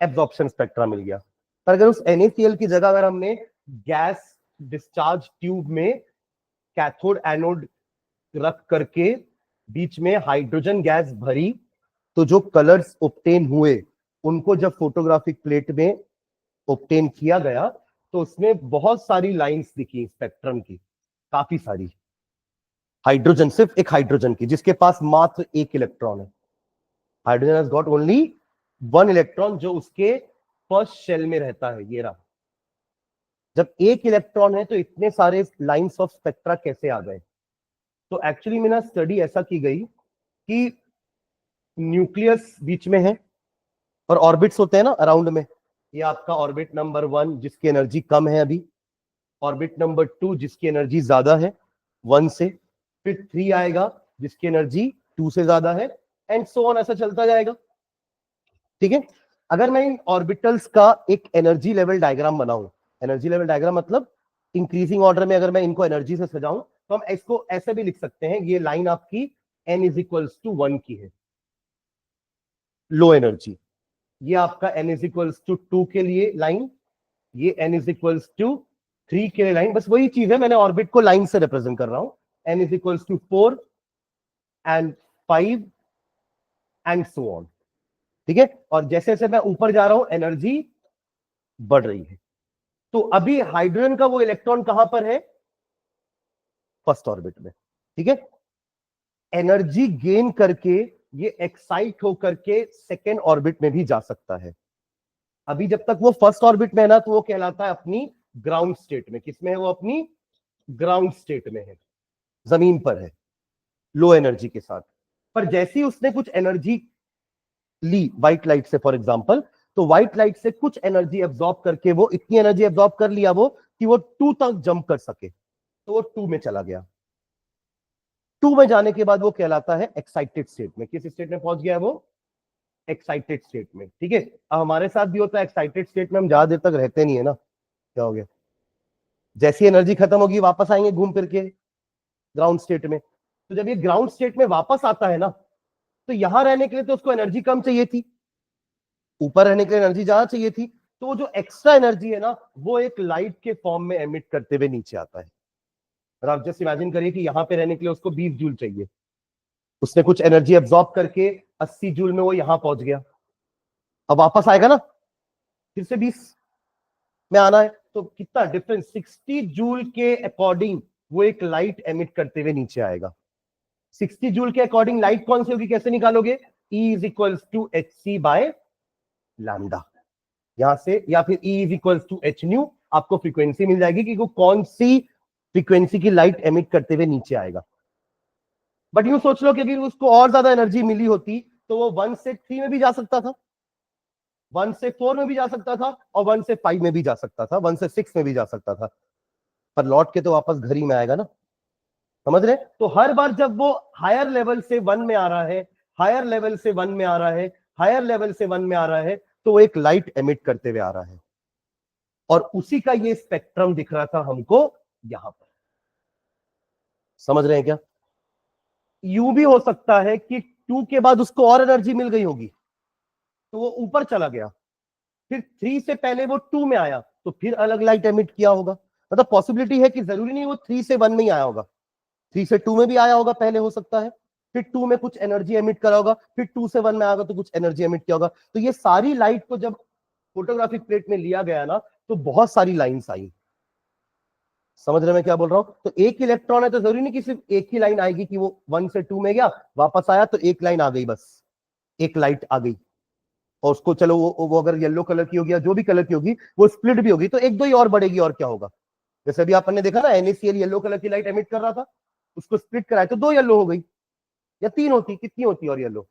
एब्जॉर्प्शन स्पेक्ट्रा मिल गया। पर अगर उस NaCl की जगह अगर हमने गैस डिस्चार्ज ट्यूब में कैथोड एनोड रख करके बीच में हाइड्रोजन गैस भरी, तो जो कलर्स ऑब्टेन हुए उनको जब फोटोग्राफिक प्लेट में ऑब्टेन किया गया तो उसमें बहुत सारी लाइंस दिखी स्पेक्ट्रम की, काफी सारी। हाइड्रोजन, सिर्फ एक हाइड्रोजन की जिसके पास मात्र एक इलेक्ट्रॉन है, hydrogen has got only one electron जो उसके फर्स्ट शेल में रहता है, ये रहा। जब एक इलेक्ट्रॉन है तो इतने सारे लाइंस ऑफ स्पेक्ट्रा कैसे आ गए? तो एक्चुअली में ना स्टडी ऐसा की गई कि न्यूक्लियस बीच में है और ऑर्बिट्स होते हैं ना अराउंड में। ये आपका ऑर्बिट नंबर 1 जिसकी एनर्जी कम है अभी, ऑर्बिट नंबर 2 जिसकी एनर्जी ज्यादा है 1 से, फिर 3 आएगा जिसकी एनर्जी 2 से ज्यादा है, एंड सो ऑन, ऐसा चलता जाएगा। ठीक है। अगर मैं इन ऑर्बिटल्स का एक एनर्जी लेवल डायग्राम बनाऊं, एनर्जी लेवल डायग्राम मतलब इंक्रीजिंग ऑर्डर में अगर मैं इनको एनर्जी से सजाऊं, तो हम इसको ऐसे भी लिख सकते हैं, ये लाइन आपकी n इज इक्वल्स टू 1 की है, लो एनर्जी। ये आपका n इज इक्वल्स टू 2 के लिए लाइन, ये n इज इक्वल्स टू 3 के लिए लाइन। बस वही चीज है, मैंने ऑर्बिट को लाइन से रिप्रेजेंट कर रहा हूं। n is equals to 4 and 5 and so on. ठीक है। और जैसे जैसे मैं ऊपर जा रहा हूं एनर्जी बढ़ रही है। तो अभी हाइड्रोजन का वो इलेक्ट्रॉन कहां पर है? फर्स्ट ऑर्बिट में। ठीक है। एनर्जी गेन करके ये एक्साइट होकर के सेकेंड ऑर्बिट में भी जा सकता है। अभी जब तक वो फर्स्ट ऑर्बिट में है ना, तो वो कहलाता है अपनी ग्राउंड स्टेट में। किसमें है वो? अपनी ग्राउंड स्टेट में है, जमीन पर है, लो एनर्जी के साथ। पर जैसे ही उसने कुछ एनर्जी ली व्हाइट लाइट से फॉर एग्जांपल, तो व्हाइट लाइट से कुछ एनर्जी एब्जॉर्ब करके वो इतनी एनर्जी एब्जॉर्ब कर लिया वो कि वो 2 तक जंप कर सके, तो वो 2 में चला गया। 2 में जाने के बाद वो कहलाता है एक्साइटेड स्टेट में। किस स्टेट में पहुंच गया वो? एक्साइटेड स्टेट में। ठीक है। अब हमारे साथ भी होता है, एक्साइटेड स्टेट में हम ज्यादा देर तक रहते नहीं है ना, क्या हो गया, जैसी एनर्जी खत्म होगी वापस आएंगे घूम फिर के ग्राउंड स्टेट में। तो जब ये ग्राउंड स्टेट में वापस आता है ना, तो यहां रहने के लिए तो उसको एनर्जी कम चाहिए थी, ऊपर रहने के लिए एनर्जी ज्यादा चाहिए थी। तो वो जो एक्स्ट्रा एनर्जी है ना, वो एक लाइट के फॉर्म में एमिट करते हुए नीचे आता है। और आप जस्ट इमेजिन करिए कि यहां पे रहने के लिए उसको 20 जूल चाहिए, उसने कुछ एनर्जी एब्जॉर्ब करके 80 जूल में वो यहां पहुंच गया। अब वापस आएगा ना, फिर से 20 में आना है, तो कितना डिफरेंस, 60 जूल के अकॉर्डिंग वो एक लाइट एमिट करते हुए नीचे आएगा। 60 जूल के अकॉर्डिंग लाइट कौन सी होगी, कैसे निकालोगे? E is equals to H C by lambda यहां से, या फिर E is equals to H nu, आपको फ्रीक्वेंसी मिल जाएगी कि वो कौन सी फ्रीक्वेंसी की लाइट एमिट करते हुए नीचे आएगा। बट यूं सोच लो कि अगर उसको और ज्यादा एनर्जी मिली होती तो वो 1 से 3 में भी जा सकता था, 1 से 4 में भी जा सकता था, और 1 से 5 में भी जा सकता था, 1 से 6 में भी जा सकता था। पर लौट के तो वापस घर ही में आएगा ना, समझ रहे? तो हर बार जब वो हायर लेवल से 1 में आ रहा है, हायर लेवल से 1 में आ रहा है, हायर लेवल से 1 में आ रहा है, तो वो एक लाइट एमिट करते हुए आ रहा है। और उसी का ये स्पेक्ट्रम दिख रहा था हमको यहां पर। समझ रहे हैं क्या? यूं भी हो सकता है कि 2 के बाद उसको और एनर्जी मिल गई होगी, तो वो ऊपर चला गया, फिर 3 से पहले वो 2 में आया, तो फिर अलग लाइट एमिट किया होगा। मतलब पॉसिबिलिटी है कि जरूरी नहीं वो 3 से 1 में ही आया होगा, 3 से 2 में भी आया होगा पहले, हो सकता है फिर 2 में कुछ एनर्जी एमिट करा होगा, फिर 2 से 1 में आएगा तो कुछ एनर्जी एमिट किया होगा। तो ये सारी लाइट को जब फोटोग्राफिक प्लेट में लिया गया ना, तो बहुत सारी लाइंस आई। समझ रहे मैं क्या बोल रहा हूं? तो एक इलेक्ट्रॉन है तो जरूरी नहीं कि सिर्फ एक ही लाइन आएगी कि वो 1 से 2 में गया, वापस आया तो एक लाइन आ गई, बस एक लाइट आ गई। और उसको चलो वो अगर येलो कलर की होगी या जो भी कलर की होगी, वो स्प्लिट भी होगी, तो एक दो ही और बढ़ेगी, और क्या होगा। जैसे अभी आपने देखा ना, NaCl येलो कलर की लाइट एमिट कर रहा था, उसको स्प्लिट कराया तो 2 येलो हो गई, या 3 होती, कितनी होती और येलो।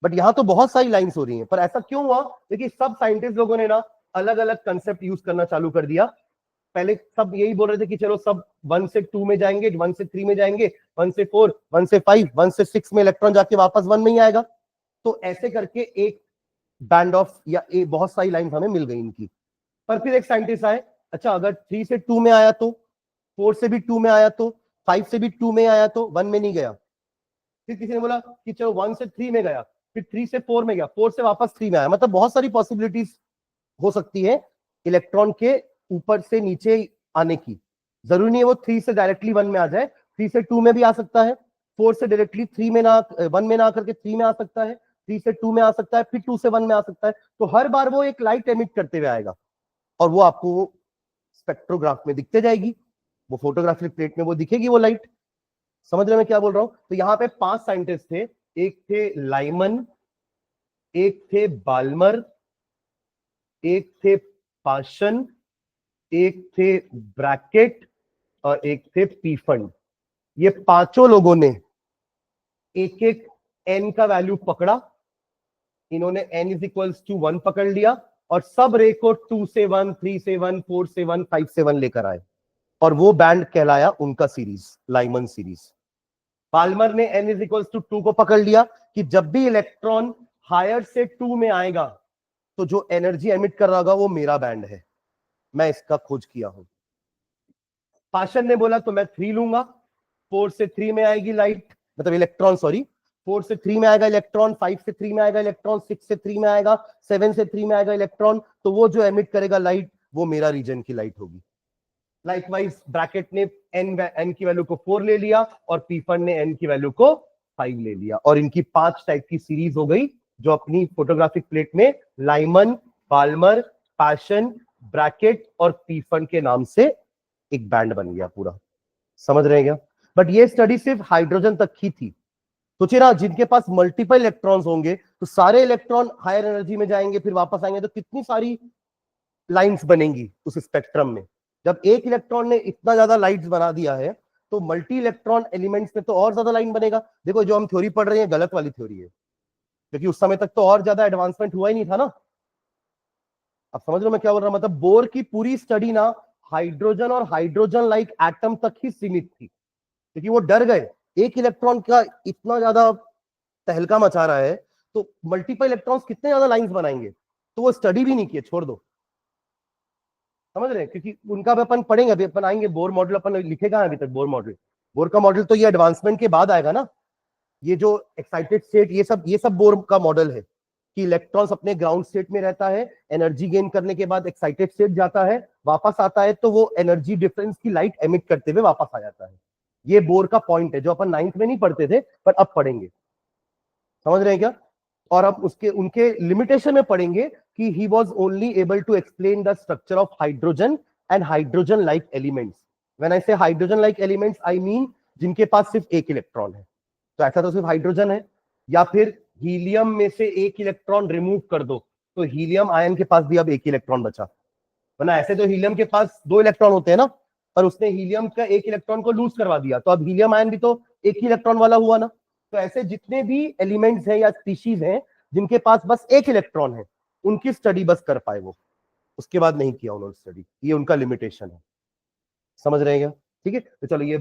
बट यहां तो बहुत सारी लाइंस हो रही हैं। पर ऐसा क्यों हुआ? क्योंकि सब साइंटिस्ट लोगों ने ना अलग अलग कंसेप्ट यूज करना चालू कर दिया। पहले सब यही बोल रहे थे कि चलो सब 1 से 2 में जाएंगे, 1 से 3 में जाएंगे, 1 से 4, 1 से 5, 1 से 6 में इलेक्ट्रॉन जाके वापस 1 में ही आएगा। तो ऐसे करके एक बैंड ऑफ या बहुत सारी लाइन हमें मिल गई इनकी। पर फिर एक साइंटिस्ट आए, अच्छा अगर 3 से 2 में आया तो, 4 से भी 2 में आया तो, 5 से भी 2 में आया तो 1 में नहीं गया। फिर किसी ने बोला कि चलो 1 से 3 में गया, फिर 3 से 4 में गया, 4 से वापस 3 में आया। मतलब बहुत सारी पॉसिबिलिटीज हो सकती है इलेक्ट्रॉन के ऊपर से नीचे आने की। जरूरी नहीं है वो 3 से डायरेक्टली 1 में आ जाए, 3 से 2 में भी आ सकता है, 4 से डायरेक्टली 3 में ना 1 में ना करके 3 में आ सकता है, 3 से 2 में आ सकता है, फिर 2 से 1 में आ सकता है। तो हर बार वो एक लाइट एमिट करते हुए आएगा, और वो आपको स्पेक्ट्रोग्राफ में दिखते जाएगी, वो फोटोग्राफिक प्लेट में वो दिखेगी वो लाइट। समझ रहे मैं क्या बोल रहा हूं? तो यहाँ पे 5 साइंटिस्ट थे, एक थे लाइमन, एक थे बाल्मर, एक थे पाशन, एक थे ब्रैकेट और एक थे पीफंड। ये पांचों लोगों ने एक एक एन का वैल्यू पकड़ा। इन्होंने n इज इक्वल्स टू 1 पकड़ लिया और सब रे को 2 से 1, 3 से 1, 4 से 1, 5 से 1 लेकर आए और वो बैंड कहलाया उनका सीरीज, लाइमन सीरीज। पाल्मर ने n इज इक्वल्स टू 2 को पकड़ लिया कि जब भी इलेक्ट्रॉन हायर से 2 में आएगा तो जो एनर्जी एमिट कर रहा होगा वो मेरा बैंड है, मैं इसका खोज किया हूं। पाशन ने बोला तो मैं 3 लूंगा, 4 से 3 में आएगी लाइट, मतलब इलेक्ट्रॉन, सॉरी 4 से 3 में आएगा इलेक्ट्रॉन, 5 से 3 में आएगा इलेक्ट्रॉन, 6 से 3 में आएगा, 7 से 3 में आएगा इलेक्ट्रॉन, तो वो जो एमिट करेगा लाइट वो मेरा रीजन की लाइट होगी। लाइकवाइज ब्रैकेट ने n की वैल्यू को 4 ले लिया और पीफन ने n की वैल्यू को 5 ले लिया और इनकी 5 टाइप की सीरीज हो गई जो अपनी फोटोग्राफिक प्लेट में लाइमन, पाल्मर, पैशन, ब्रैकेट और पीफन के नाम से एक बैंड बन गया पूरा। समझ रहे हैं क्या? बट ये स्टडी सिर्फ हाइड्रोजन तक की थी। सोचिए ना, जिनके पास मल्टीपल इलेक्ट्रॉन्स होंगे तो सारे इलेक्ट्रॉन हायर एनर्जी में जाएंगे, फिर वापस आएंगे, तो कितनी सारी लाइंस बनेंगी उस स्पेक्ट्रम में। जब एक इलेक्ट्रॉन ने इतना ज्यादा लाइट्स बना दिया है तो मल्टी इलेक्ट्रॉन एलिमेंट्स में तो और ज्यादा लाइन बनेगा। देखो जो हम थ्योरी पढ़ रहे हैं गलत वाली थ्योरी है, क्योंकि उस समय तक तो और ज्यादा एडवांसमेंट हुआ ही नहीं था ना। अब समझ लो मैं क्या बोल रहा हूं, मतलब बोर की पूरी स्टडी ना हाइड्रोजन और हाइड्रोजन लाइक एटम तक ही सीमित थी, क्योंकि वो डर गए एक इलेक्ट्रॉन का इतना ज्यादा तहलका मचा रहा है तो मल्टीपल इलेक्ट्रॉन्स कितने ज्यादा लाइंस बनाएंगे, तो वो स्टडी भी नहीं किए, छोड़ दो। समझ रहे हैं? क्योंकि उनका भी अपन पढ़ेंगे, अभी अपन आएंगे बोर मॉडल, अपन लिखेगा अभी तक बोर मॉडल। बोर का मॉडल तो ये एडवांसमेंट के बाद आएगा ना, ये जो एक्साइटेड स्टेट, ये सब बोर का मॉडल है कि इलेक्ट्रॉन्स अपने ग्राउंड स्टेट में रहता है, एनर्जी गेन करने के बाद एक्साइटेड स्टेट जाता है, वापस आता है तो वो एनर्जी डिफरेंस की लाइट एमिट करते हुए वापस आ जाता है। ये बोर का पॉइंट है जो अपन 9th में नहीं पढ़ते थे पर अब पढ़ेंगे। समझ रहे हैं क्या? और अब उसके उनके लिमिटेशन में पढ़ेंगे कि he was only able to explain the structure of hydrogen and hydrogen like elements. When I say hydrogen like elements I mean जिनके पास सिर्फ एक इलेक्ट्रॉन है। तो ऐसा तो सिर्फ हाइड्रोजन है, या फिर हीलियम में से एक इलेक्ट्रॉन रिमूव कर दो तो हीलियम आयन के पास भी अब एक इलेक्ट्रॉन बचा। वरना ऐसे तो हीलियम के पास 2 इलेक्ट्रॉन होते हैं ना, पर उसने हीलियम का एक इलेक्ट्रॉन को लूज करवा दिया तो अब हीलियम आयन भी तो एक ही इलेक्ट्रॉन वाला हुआ ना। तो ऐसे जितने भी एलिमेंट्स हैं या स्पीशीज हैं जिनके पास बस एक इलेक्ट्रॉन है उनकी स्टडी बस कर पाए वो, उसके बाद नहीं किया उन्होंने स्टडी, ये उनका लिमिटेशन है। समझ रहे हैं क्या? ठीक है, तो चलो ये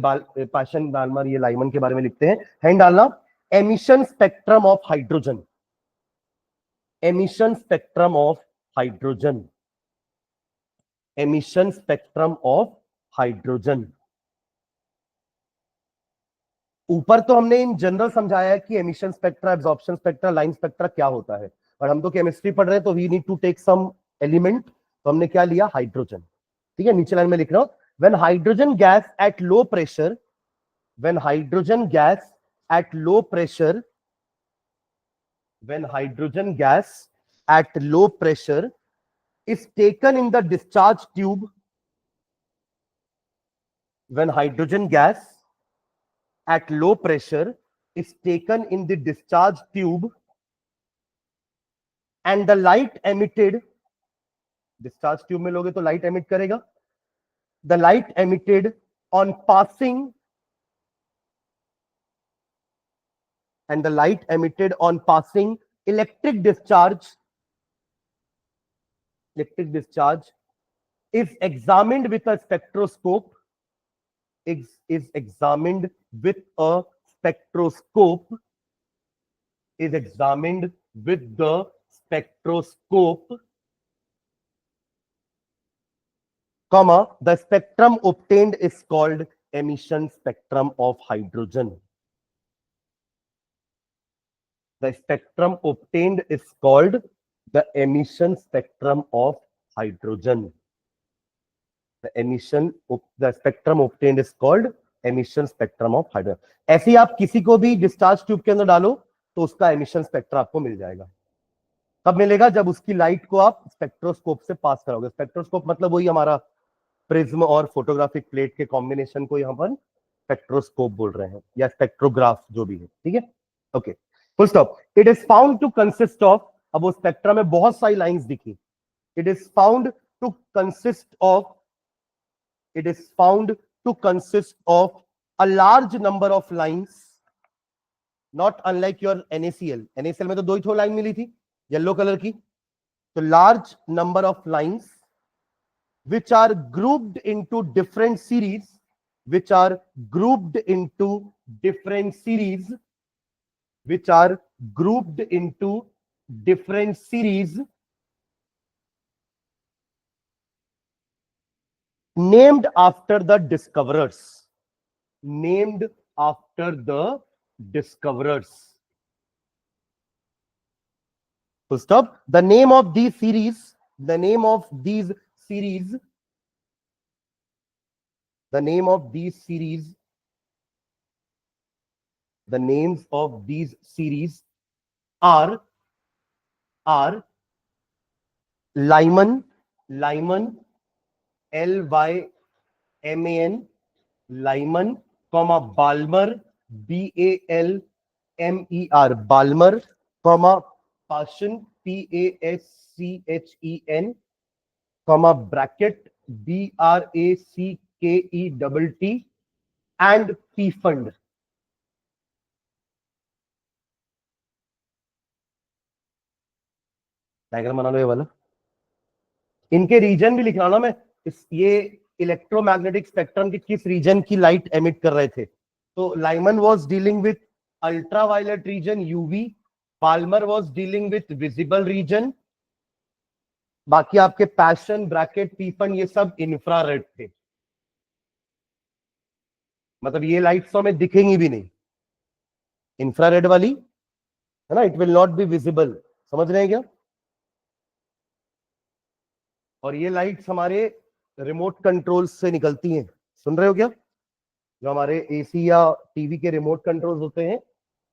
पैशन, बाल्मर, ये लाइमन के बारे में लिखते हैं। हैंड डालना, emission spectrum of hydrogen, emission spectrum of hydrogen, emission spectrum of hydrogen. ऊपर तो हमने इन जनरल समझाया है कि emission spectra, absorption spectra, line spectra क्या होता है, और हम तो केमिस्ट्री पढ़ रहे हैं तो we need to take some element. तो हमने क्या लिया? हाइड्रोजन। ठीक है, नीचे लाइन में लिख रहा हूं, when hydrogen gas at low pressure, when hydrogen gas at low pressure, when hydrogen gas at low pressure is taken in the discharge tube, when hydrogen gas at low pressure is taken in the discharge tube and the light emitted, discharge tube में लोगे तो light emit करेगा, the light emitted on passing, and the light emitted on passing electric discharge, electric discharge is examined with a spectroscope, is examined with a spectroscope, is examined with the spectroscope, comma, the spectrum obtained is called emission spectrum of hydrogen. The spectrum obtained is called the emission spectrum of hydrogen. The spectrum obtained is called emission spectrum of hydrogen. ऐसे ही आप किसी को भी डिस्चार्ज ट्यूब के अंदर डालो तो उसका एमिशन स्पेक्ट्रा आपको मिल जाएगा। कब मिलेगा? जब उसकी लाइट को आप स्पेक्ट्रोस्कोप से पास कराओगे। स्पेक्ट्रोस्कोप मतलब वही हमारा प्रिज्म और फोटोग्राफिक प्लेट के कॉम्बिनेशन को यहां पर स्पेक्ट्रोस्कोप बोल रहे हैं, या स्पेक्ट्रोग्राफ जो भी है। ठीक है, okay, full stop. It is found to consist of, अब वो स्पेक्ट्रम में बहुत सारी लाइंस दिखी. It is found to consist of a large number of lines, not unlike your NaCl. NaCl में तो 2 ही तो लाइन मिली थी येलो कलर की. तो large number of lines which are grouped into different series, named after the discoverers. Full stop. The name of these series the names of these series are Lyman, Lyman, Lyman, comma Balmer, Balmer, Balmer, comma Paschen, Paschen, comma bracket Bracket, and Pfund. Diagram बना लो ये वाला. इनके रीजन भी लिख रहा हूं ना मैं. ये इलेक्ट्रोमैग्नेटिक स्पेक्ट्रम के किस रीजन की लाइट एमिट कर रहे थे. तो Lyman was dealing with ultraviolet region UV, Balmer was dealing with visible region, बाकी आपके पैशन, ब्रैकेट, पीफन ये सब इंफ्रारेड थे. मतलब ये लाइट्स तो हमें दिखेंगी भी नहीं, इंफ्रारेड वाली है ना. It will not be visible. समझ रहे हैं क्या. और ये लाइट्स हमारे रिमोट कंट्रोल से निकलती हैं. सुन रहे हो क्या. जो हमारे एसी या टीवी के रिमोट कंट्रोल्स होते हैं,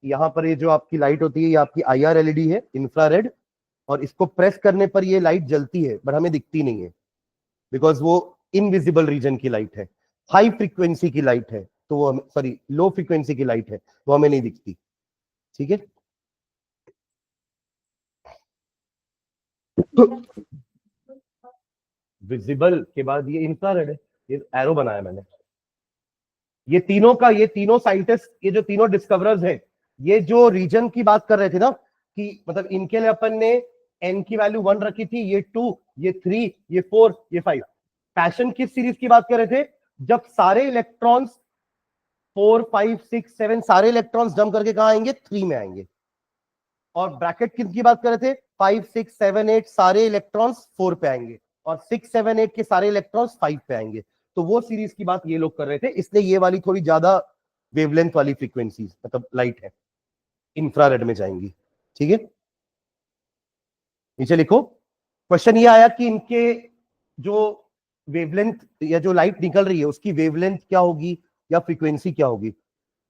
यहां पर ये जो आपकी लाइट होती है ये आपकी IR LED है, इंफ्रारेड. और इसको प्रेस करने पर ये लाइट जलती है बट हमें दिखती नहीं है, बिकॉज वो इनविजिबल रीजन की लाइट है. हाई फ्रीक्वेंसी की लाइट है तो वो सॉरी लो फ्रीक्वेंसी की लाइट है वो हमें नहीं दिखती. ठीक है. विजिबल के बाद ये इंफ्रारेड है. ये एरो बनाया मैंने. ये तीनों साइंटिस्ट, ये जो तीनों डिस्कवरर्स हैं, ये जो रीजन की बात कर रहे थे ना, कि मतलब इनके लिए अपन ने n की वैल्यू 1 रखी थी, ये 2, ये 3, ये 4, ये 5. पैशन किस सीरीज की बात कर रहे थे. जब सारे इलेक्ट्रॉन्स 4, 5, 6, 7 सारे इलेक्ट्रॉन्स जम करके कहां आएंगे, 3 में आएंगे. और ब्रैकेट किसकी बात कर रहे थे, 5, 6, 7, 8 सारे इलेक्ट्रॉन्स 4 पे आएंगे और 6, 7, 8 के सारे इलेक्ट्रॉन्स 5 पे आएंगे. तो वो सीरीज की बात ये लोग कर रहे थे. इसलिए ये वाली थोड़ी ज्यादा वेवलेंथ वाली फ्रीक्वेंसी मतलब लाइट है, इंफ्रारेड में जाएंगी. ठीक है. नीचे लिखो. क्वेश्चन ये आया कि इनके जो वेवलेंथ या जो लाइट निकल रही है उसकी वेवलेंथ क्या होगी या फ्रीक्वेंसी क्या होगी.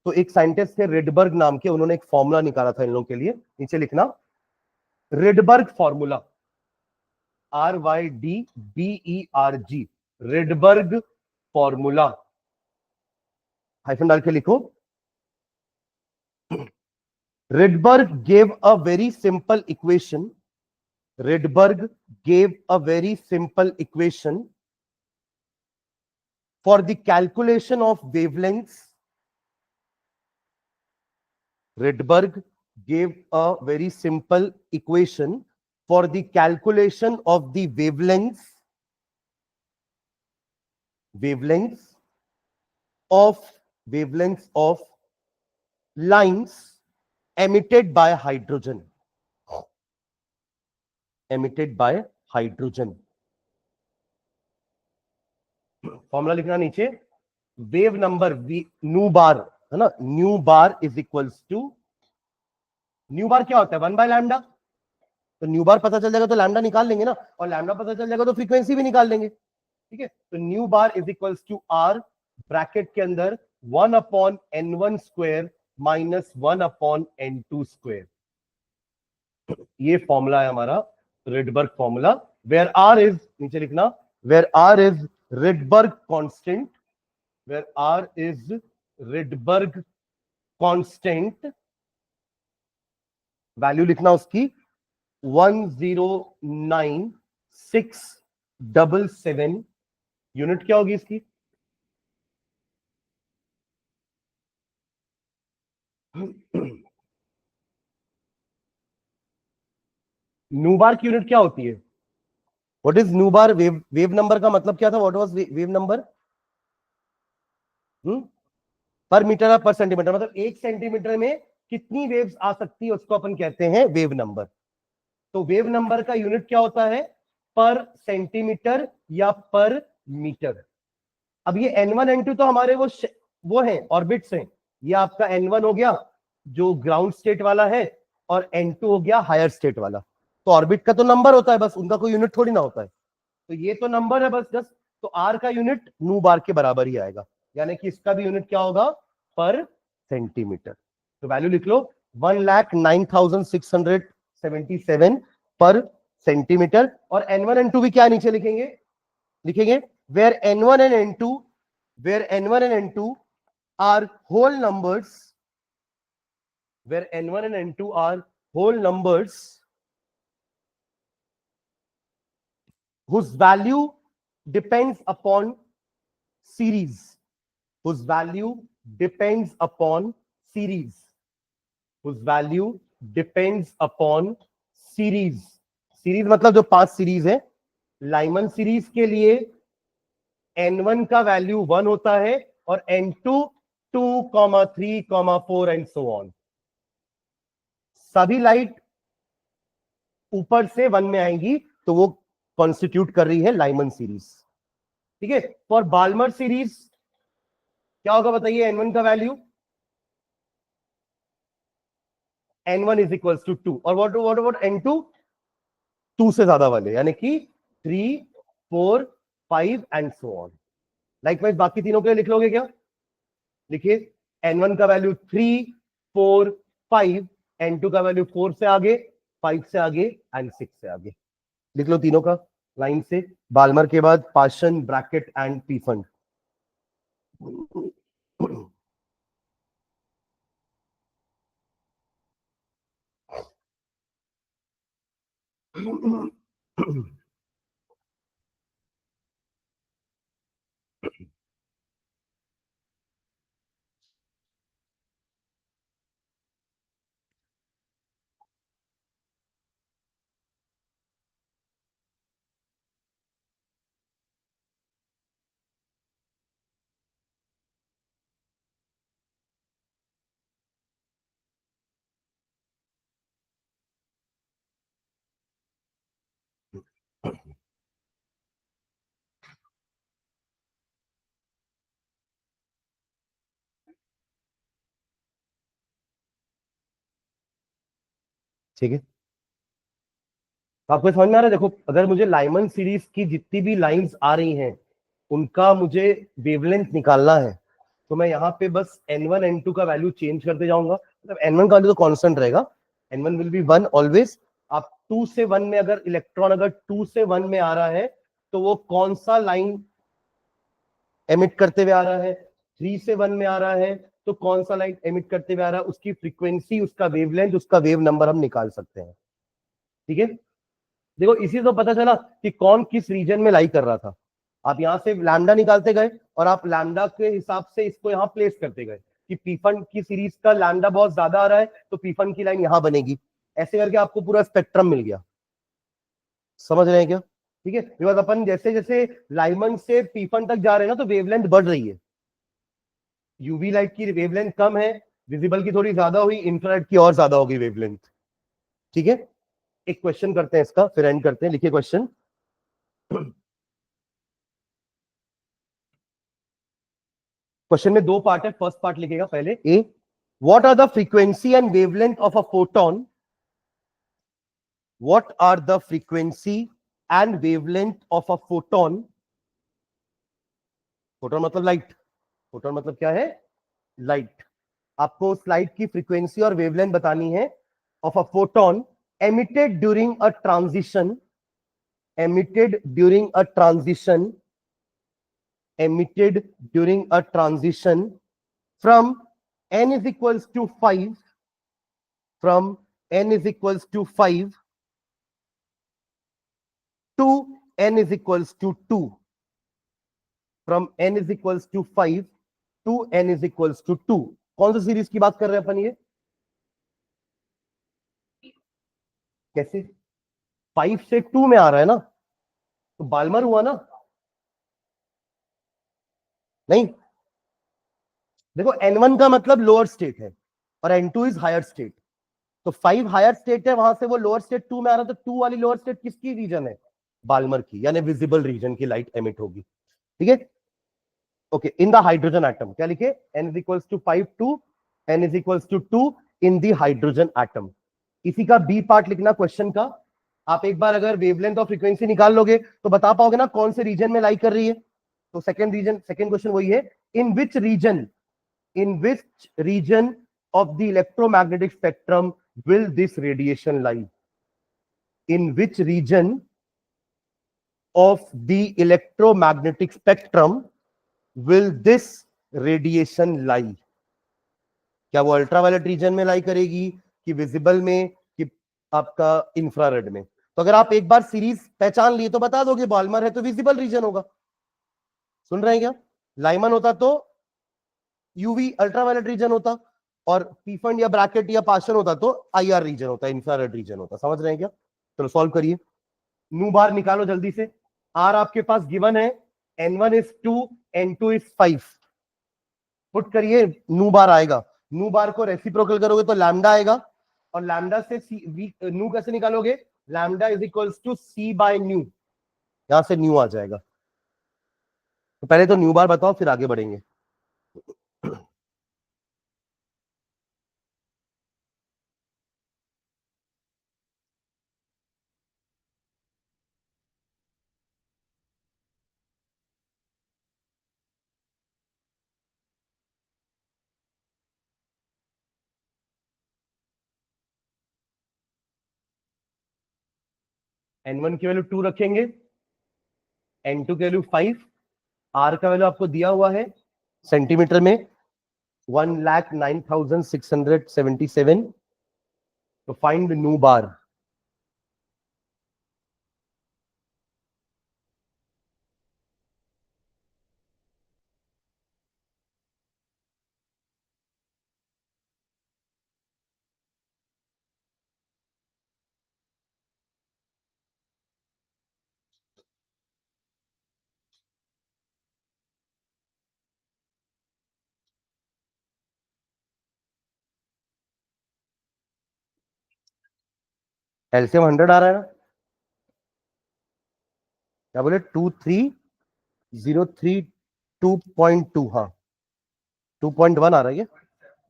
तो एक साइंटिस्ट थे रेडबर्ग नाम के, उन्होंने एक फॉर्मूला निकाला था इन लोगों के लिए. नीचे लिखना Rydberg formula, RYDBERG, Rydberg formula. Hyphen डाल के लिखो. Rydberg gave a very simple equation. Rydberg gave a very simple equation for the calculation of wavelengths. Rydberg gave a very simple equation for the calculation of the wavelengths of lines emitted by hydrogen. Formula लिखना नीचे. वेव नंबर न्यू बार है ना, nu bar is equals to, nu bar क्या होता है, 1 बाय लैम्डा. तो न्यू बार पता चल जाएगा तो लैम्डा निकाल लेंगे ना, और लैम्डा पता चल जाएगा तो फ्रीक्वेंसी भी निकाल लेंगे. ठीक है. तो nu bar is equals to R bracket के अंदर 1/n1 square minus 1/n2 square. ये फॉर्मूला है हमारा Rydberg formula. Where R is, नीचे लिखना, where R is Rydberg constant, where R is Rydberg constant. Value लिखना उसकी 109,677 यूनिट क्या होगी इसकी? न्यू बार की यूनिट क्या होती है? What is new bar? Wave number का मतलब क्या था? What was wave number? पर मीटर या पर सेंटीमीटर, मतलब 1 सेंटीमीटर में कितनी वेव्स आ सकती है उसको अपन कहते हैं वेव नंबर। तो वेव नंबर का यूनिट क्या होता है? पर सेंटीमीटर या पर मीटर। अब ये N1 N2 तो हमारे वो हैं, ऑर्बिट्स हैं। ये आपका N1 हो गया जो ग्राउंड स्टेट वाला है, और N2 हो गया हायर स्टेट वाला। तो ऑर्बिट का तो नंबर होता है बस, उनका कोई यूनिट थोड़ी ना होता है। तो ये तो नंबर है बस जस्ट। तो आर का यूनिट न्यू बार के बराबर ही आएगा, यानी कि इसका भी यूनिट क्या होगा? पर सेंटीमीटर। तो वैल्यू लिख लो, 1,09,677 पर सेंटीमीटर। और N1 N2 भी क्या नीचे लिखेंगे where N1 and N2 where N1 and N2 are whole numbers, where N1 and N2 are whole numbers whose value depends upon series, whose value depends upon series, whose value depends upon series। Series मतलब जो 5 सीरीज है, लाइमन सीरीज के लिए N1 का वैल्यू 1 होता है और N2 2, 3, 4 एंड सो ऑन। सभी लाइट ऊपर से 1 में आएंगी तो वो कॉन्स्टिट्यूट कर रही है लाइमन सीरीज। ठीक है। फॉर बाल्मर सीरीज क्या होगा बताइए? N1 का value N1 is equal to 2, और व्हाट अबाउट N2? 2 से ज्यादा वाले, यानी कि 3, 4, 5 एंड सो ऑन। लाइकवाइज बाकी तीनों के लिए लिख लोगे क्या? लिखिए, N1 का वैल्यू 3, 4, 5, N2 का वैल्यू 4 से आगे, 5 से आगे एंड 6 से आगे। लिख लो तीनों का लाइन से, बाल्मर के बाद पाशन, ब्रैकेट एंड पीफंड। ठीक है, तो आपको समझ में आ रहा है? देखो, अगर मुझे लाइमन सीरीज की जितनी भी लाइंस आ रही हैं उनका मुझे वेवलेंथ निकालना है, तो मैं यहाँ पे बस N1 N2 का वैल्यू चेंज करते जाऊंगा। मतलब N1 का वैल्यू तो कांस्टेंट रहेगा, N1 विल बी 1 ऑलवेज। आप 2 से 1 में, अगर इलेक्ट्रॉन अगर 2 से 1 में आ रहा है तो वो कौन सा लाइन एमिट करते हुए आ रहा है? 3 से 1 में आ रहा है तो कौन सा लाइन एमिट करते हुए आ रहा है? उसकी फ्रीक्वेंसी, उसका वेवलेंथ, उसका वेव नंबर हम निकाल सकते हैं। ठीक है, देखो इसी से तो पता चला कि कौन किस रीजन में लाई कर रहा था। आप यहां से लैम्डा निकालते गए और आप लैम्डा के हिसाब से इसको यहां प्लेस करते गए कि पीफन की सीरीज का लैम्डा बहुत ज्यादा आ रहा है तो पीफन की लाइन यहां बनेगी। ऐसे करके आपको पूरा स्पेक्ट्रम मिल गया। समझ रहे हैं क्या? ठीक है, बिकॉज अपन जैसे जैसे लाइमन से पीफन तक जा रहे हैं ना तो वेवलेंथ बढ़ रही है। यूवी लाइट की वेवलेंथ कम है, विजिबल की थोड़ी ज्यादा हुई, इंफ्रारेड की और ज्यादा होगी वेवलेंथ। ठीक है, एक क्वेश्चन करते हैं इसका, फिर एंड करते हैं। लिखिए क्वेश्चन। क्वेश्चन में 2 पार्ट है। फर्स्ट पार्ट लिखेगा पहले, A, what are the frequency and wavelength of a photon? What are the frequency and wavelength of a photon? Photon मतलब लाइट, फोटोन मतलब क्या है? लाइट। आपको उस लाइट की फ्रीक्वेंसी और वेवलेंथ बतानी है of a photon emitted during a transition, emitted during a transition, emitted during a transition from n is equals to 5, from n is equals to 5 to n is equals to 2, from n is equals to 5 to n is equals to 2, कौन सी सीरीज की बात कर रहे हैं अपन? ये कैसे 5 से 2 में आ रहा है ना, तो बाल्मर हुआ ना? नहीं, देखो n1 का मतलब लोअर स्टेट है और n2 इज हायर स्टेट, तो 5 हायर स्टेट है, वहां से वो लोअर स्टेट 2 में आ रहा है, तो 2 वाली लोअर स्टेट किसकी रीजन है? बाल्मर की, यानी विजिबल रीजन की लाइट एमिट होगी। ठीक है, okay. In the hydrogen atom क्या लिखे? n is equals to 5 to n is equals to 2 in the hydrogen atom. इसी का बी पार्ट लिखना क्वेश्चन का। आप एक बार अगर वेवलेंथ और फ्रीक्वेंसी निकाल लोगे तो बता पाओगे ना कौन से रीजन में लाई कर रही है। तो सेकंड रीजन, सेकंड क्वेश्चन वही है, in which region, in which region of the electromagnetic spectrum will this radiation lie? In which region of the electromagnetic spectrum will this radiation lie? क्या वो अल्ट्रावायलेट रीजन में लाई करेगी कि विजिबल में कि आपका इंफ्रारेड में? तो अगर आप एक बार सीरीज पहचान लिए तो बता दोगे बाल्मर है तो विजिबल रीजन होगा। सुन रहे हैं क्या? लाइमन होता तो यूवी अल्ट्रावायलेट रीजन होता, और पीफंड या ब्रैकेट या पाशन होता तो आईआर रीजन होता, इंफ्रारेड रीजन होता। समझ रहे हैं क्या? चलो सॉल्व करिए। नू बार निकालो जल्दी से। आर आपके पास गिवन है, n1 is 2, n2 is 5। Put करिए, नू बार आएगा। नू बार को रेसिप्रोकल करोगे तो लैम्डा आएगा, और लैम्डा से नू कैसे निकालोगे? Lambda is equals to C by nu, यहां से न्यू आ जाएगा। तो पहले तो न्यू बार बताओ, फिर आगे बढ़ेंगे। n1 की वैल्यू 2 रखेंगे, n2 की वैल्यू 5, आर का वैल्यू आपको दिया हुआ है सेंटीमीटर में 1,09,677। तो फाइंड नू बार। एलसीएम 100 आ रहा है ना? क्या बोले? 23032.2, हाँ 2.1 आ रहा है ये,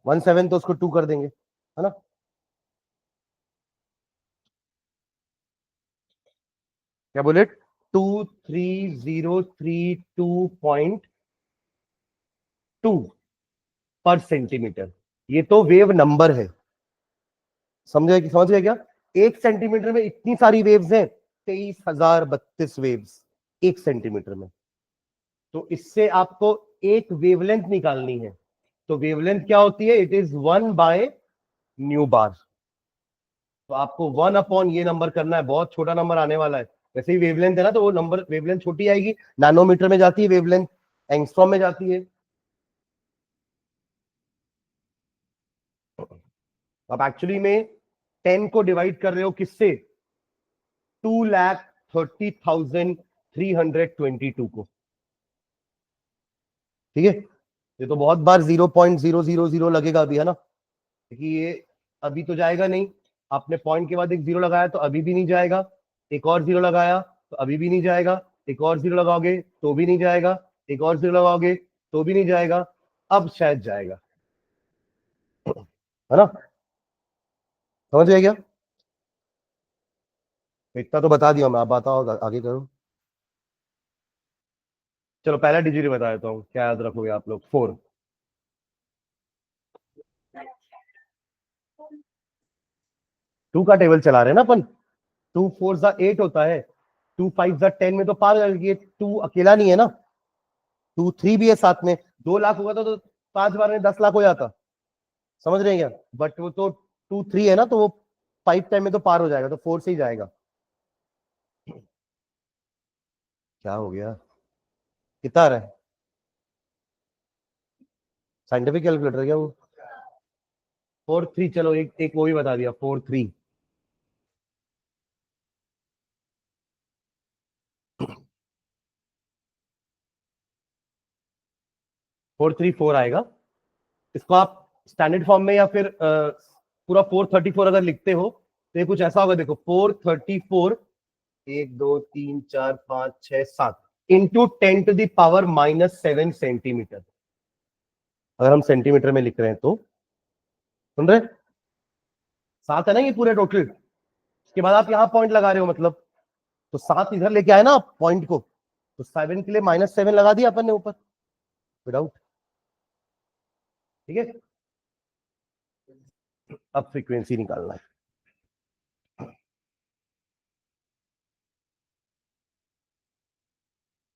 17 तो उसको 2 कर देंगे, है ना? क्या बोले? 23032.2 पर सेंटीमीटर। ये तो वेव नंबर है, समझ गए क्या? 1 सेंटीमीटर में इतनी सारी वेव्स हैं, 23,032 वेव्स 1 सेंटीमीटर में। तो इससे आपको एक वेवलेंथ निकालनी है। तो वेवलेंथ क्या होती है? इट इज 1 बाय न्यू बार। तो आपको 1 अपॉन ये नंबर करना है, बहुत छोटा नंबर आने वाला है। वैसे ही वेवलेंथ है ना, तो वो नंबर वेवलेंथ छोटी आएगी, नैनोमीटर में जाती है वेवलेंथ, एंगस्ट्रॉम में जाती है। अब एक्चुअली में 10 को डिवाइड कर रहे हो किससे? 2,30,322 को। ठीक है, ये तो बहुत बार 0.000 लगेगा अभी, है ना? क्योंकि ये अभी तो जाएगा नहीं। आपने पॉइंट के बाद एक जीरो लगाया तो अभी भी नहीं जाएगा, एक और जीरो लगाया तो अभी भी नहीं जाएगा, एक और जीरो लगाओगे तो भी नहीं जाएगा, एक और जीरो लगाओगे तो भी नहीं जाएगा, अब शायद जाएगा, है ना? समझ गए क्या? इतना तो बता दिया मैं, आप बताओ आगे करो। चलो पहला डिजिट बता देता हूँ, क्या याद रखोगे आप लोग? 4। 2 का टेबल चला रहे हैं ना अपन। 2 4 जा 8 होता है, 2 5 जा 10 में तो पार कर गए। 2 अकेला नहीं है ना, 2 3 भी है साथ में। 2 लाख होगा तो 5 बार में 10 लाख हो जाता। समझ रहे हैं क्या? बट वो तो 2 3 है ना, तो वो 5 टाइम में तो पार हो जाएगा, तो 4 से ही जाएगा। क्या हो गया, कितना आ रहा है? साइंटिफिक कैलकुलेटर क्या वो? 4-3, चलो एक एक वो भी बता दिया, 4-3। 4-3-4 आएगा। इसको आप स्टैंडर्ड फॉर्म में या फिर पूरा 434 अगर लिखते हो तो ये कुछ ऐसा होगा, देखो 434, 1 2 3 4 5 6 7 into 10 to the power -7 centimetre. अगर हम सेंटीमीटर में लिख रहे हैं तो, सुन रहे? 7 है ना ये पूरे टोटल। उसके बाद आप यहाँ पॉइंट लगा रहे हो, मतलब तो 7 इधर लेके आए ना आप पॉइंट को, तो 7 के लिए -7 लगा दिया अपन ने ऊपर विदाउट। ठीक है, अब फ्रीक्वेंसी निकालना है।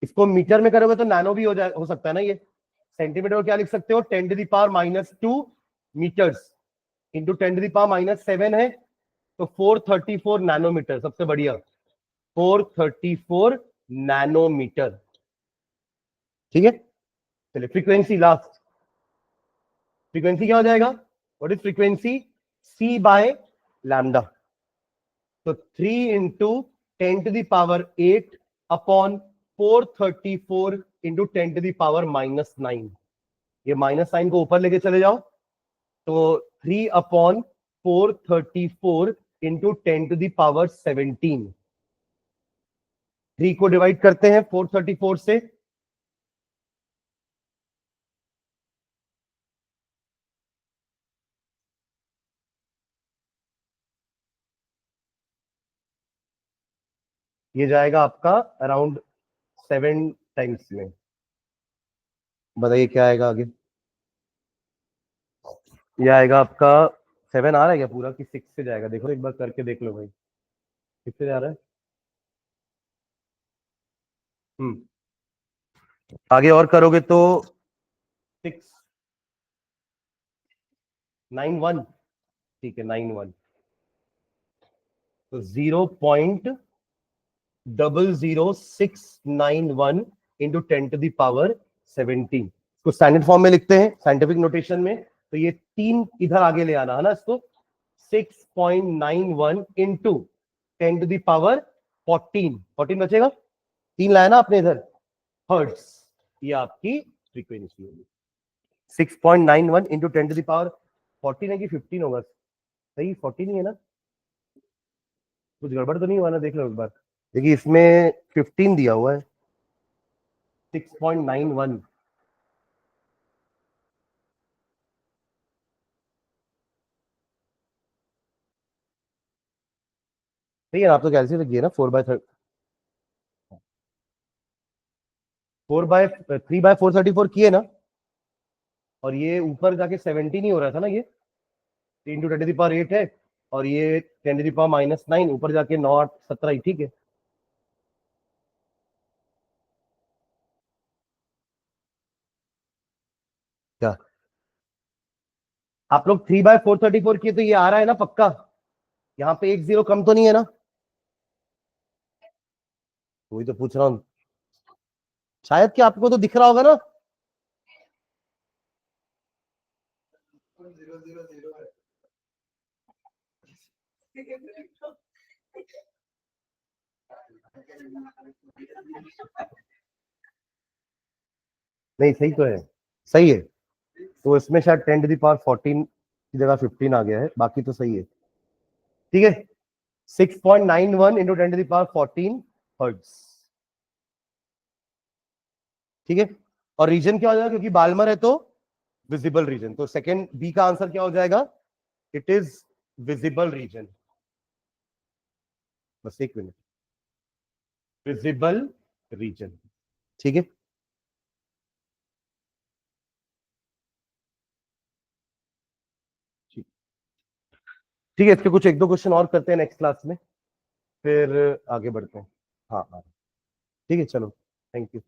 इसको मीटर में करोगे तो नैनो भी हो सकता है ना ये। सेंटीमीटर को क्या लिख सकते हो, 10 to the power -2 metres into 10 to the power -7 है, तो 434 नैनोमीटर सबसे बढ़िया। 434 नैनोमीटर। ठीक है, चलिए फ्रीक्वेंसी लास्ट। फ्रीक्वेंसी क्या हो जाएगा, what is frequency? C by lambda. तो 3 into 10 to the power 8 upon 434 into 10 to the power -9। ये -9 को ऊपर लेके चले जाओ, तो 3/434 इंटू 10 टू द पावर 17। 3 को डिवाइड करते हैं 434 से, ये जाएगा आपका अराउंड 7 टाइम्स में। बताइए क्या आएगा आगे? ये आएगा आपका 7 आ रहा है क्या पूरा, कि 6 से जाएगा? देखो एक बार करके देख लो भाई, 6 से जा रहा है। आगे और करोगे तो 691। ठीक है, 91। तो 0.00691 इंटू 10 टू द पावर 17 को स्टैंडर्ड फॉर्म में लिखते हैं साइंटिफिक नोटेशन में। तो ये 3 इधर आगे ले आना है ना इसको। 6.91 इंटू 10 टू द पावर 14 बचेगा, 3 लाया ना आपने इधर, हर्ट्स। ये आपकी फ्रीक्वेंसी होगी। 6.91 इंटू 10 टू द पावर 14 है कि 15 होगा? सही 14 ही है ना? कुछ गड़बड़ तो नहीं हुआ ना, देख लो एक बार। देखिए इसमें 15 दिया हुआ है, 6.91। सही है ना? आप तो कैलसी लगी है ना, 3/434 की है ना। और ये ऊपर जाके 17 ही हो रहा था ना, ये 3 टू 10 टू द पावर 8 है, और ये 10 टू द पावर -9 ऊपर जाके 9 8 17 ही। ठीक है, क्या आप लोग 3/434 किए तो ये आ रहा है ना पक्का? यहाँ पे एक जीरो कम तो नहीं है ना? वही तो पूछ रहा हूँ, शायद कि आपको तो दिख रहा होगा ना। नहीं सही तो है, सही है। तो इसमें शायद 10 टू द पावर 14 की जगह 15 आ गया है, बाकी तो सही है। ठीक है, 6.91 into 10 to the power 14 hertz. ठीक है, और रीजन क्या हो जाएगा, क्योंकि बाल्मर है तो विजिबल रीजन, तो सेकंड बी का आंसर क्या हो जाएगा? It is visible region. बस एक मिनट, विजिबल रीजन। ठीक है, ठीक है, इसके कुछ एक दो क्वेश्चन और करते हैं नेक्स्ट क्लास में, फिर आगे बढ़ते हैं। हाँ हाँ, ठीक है, चलो, थैंक यू।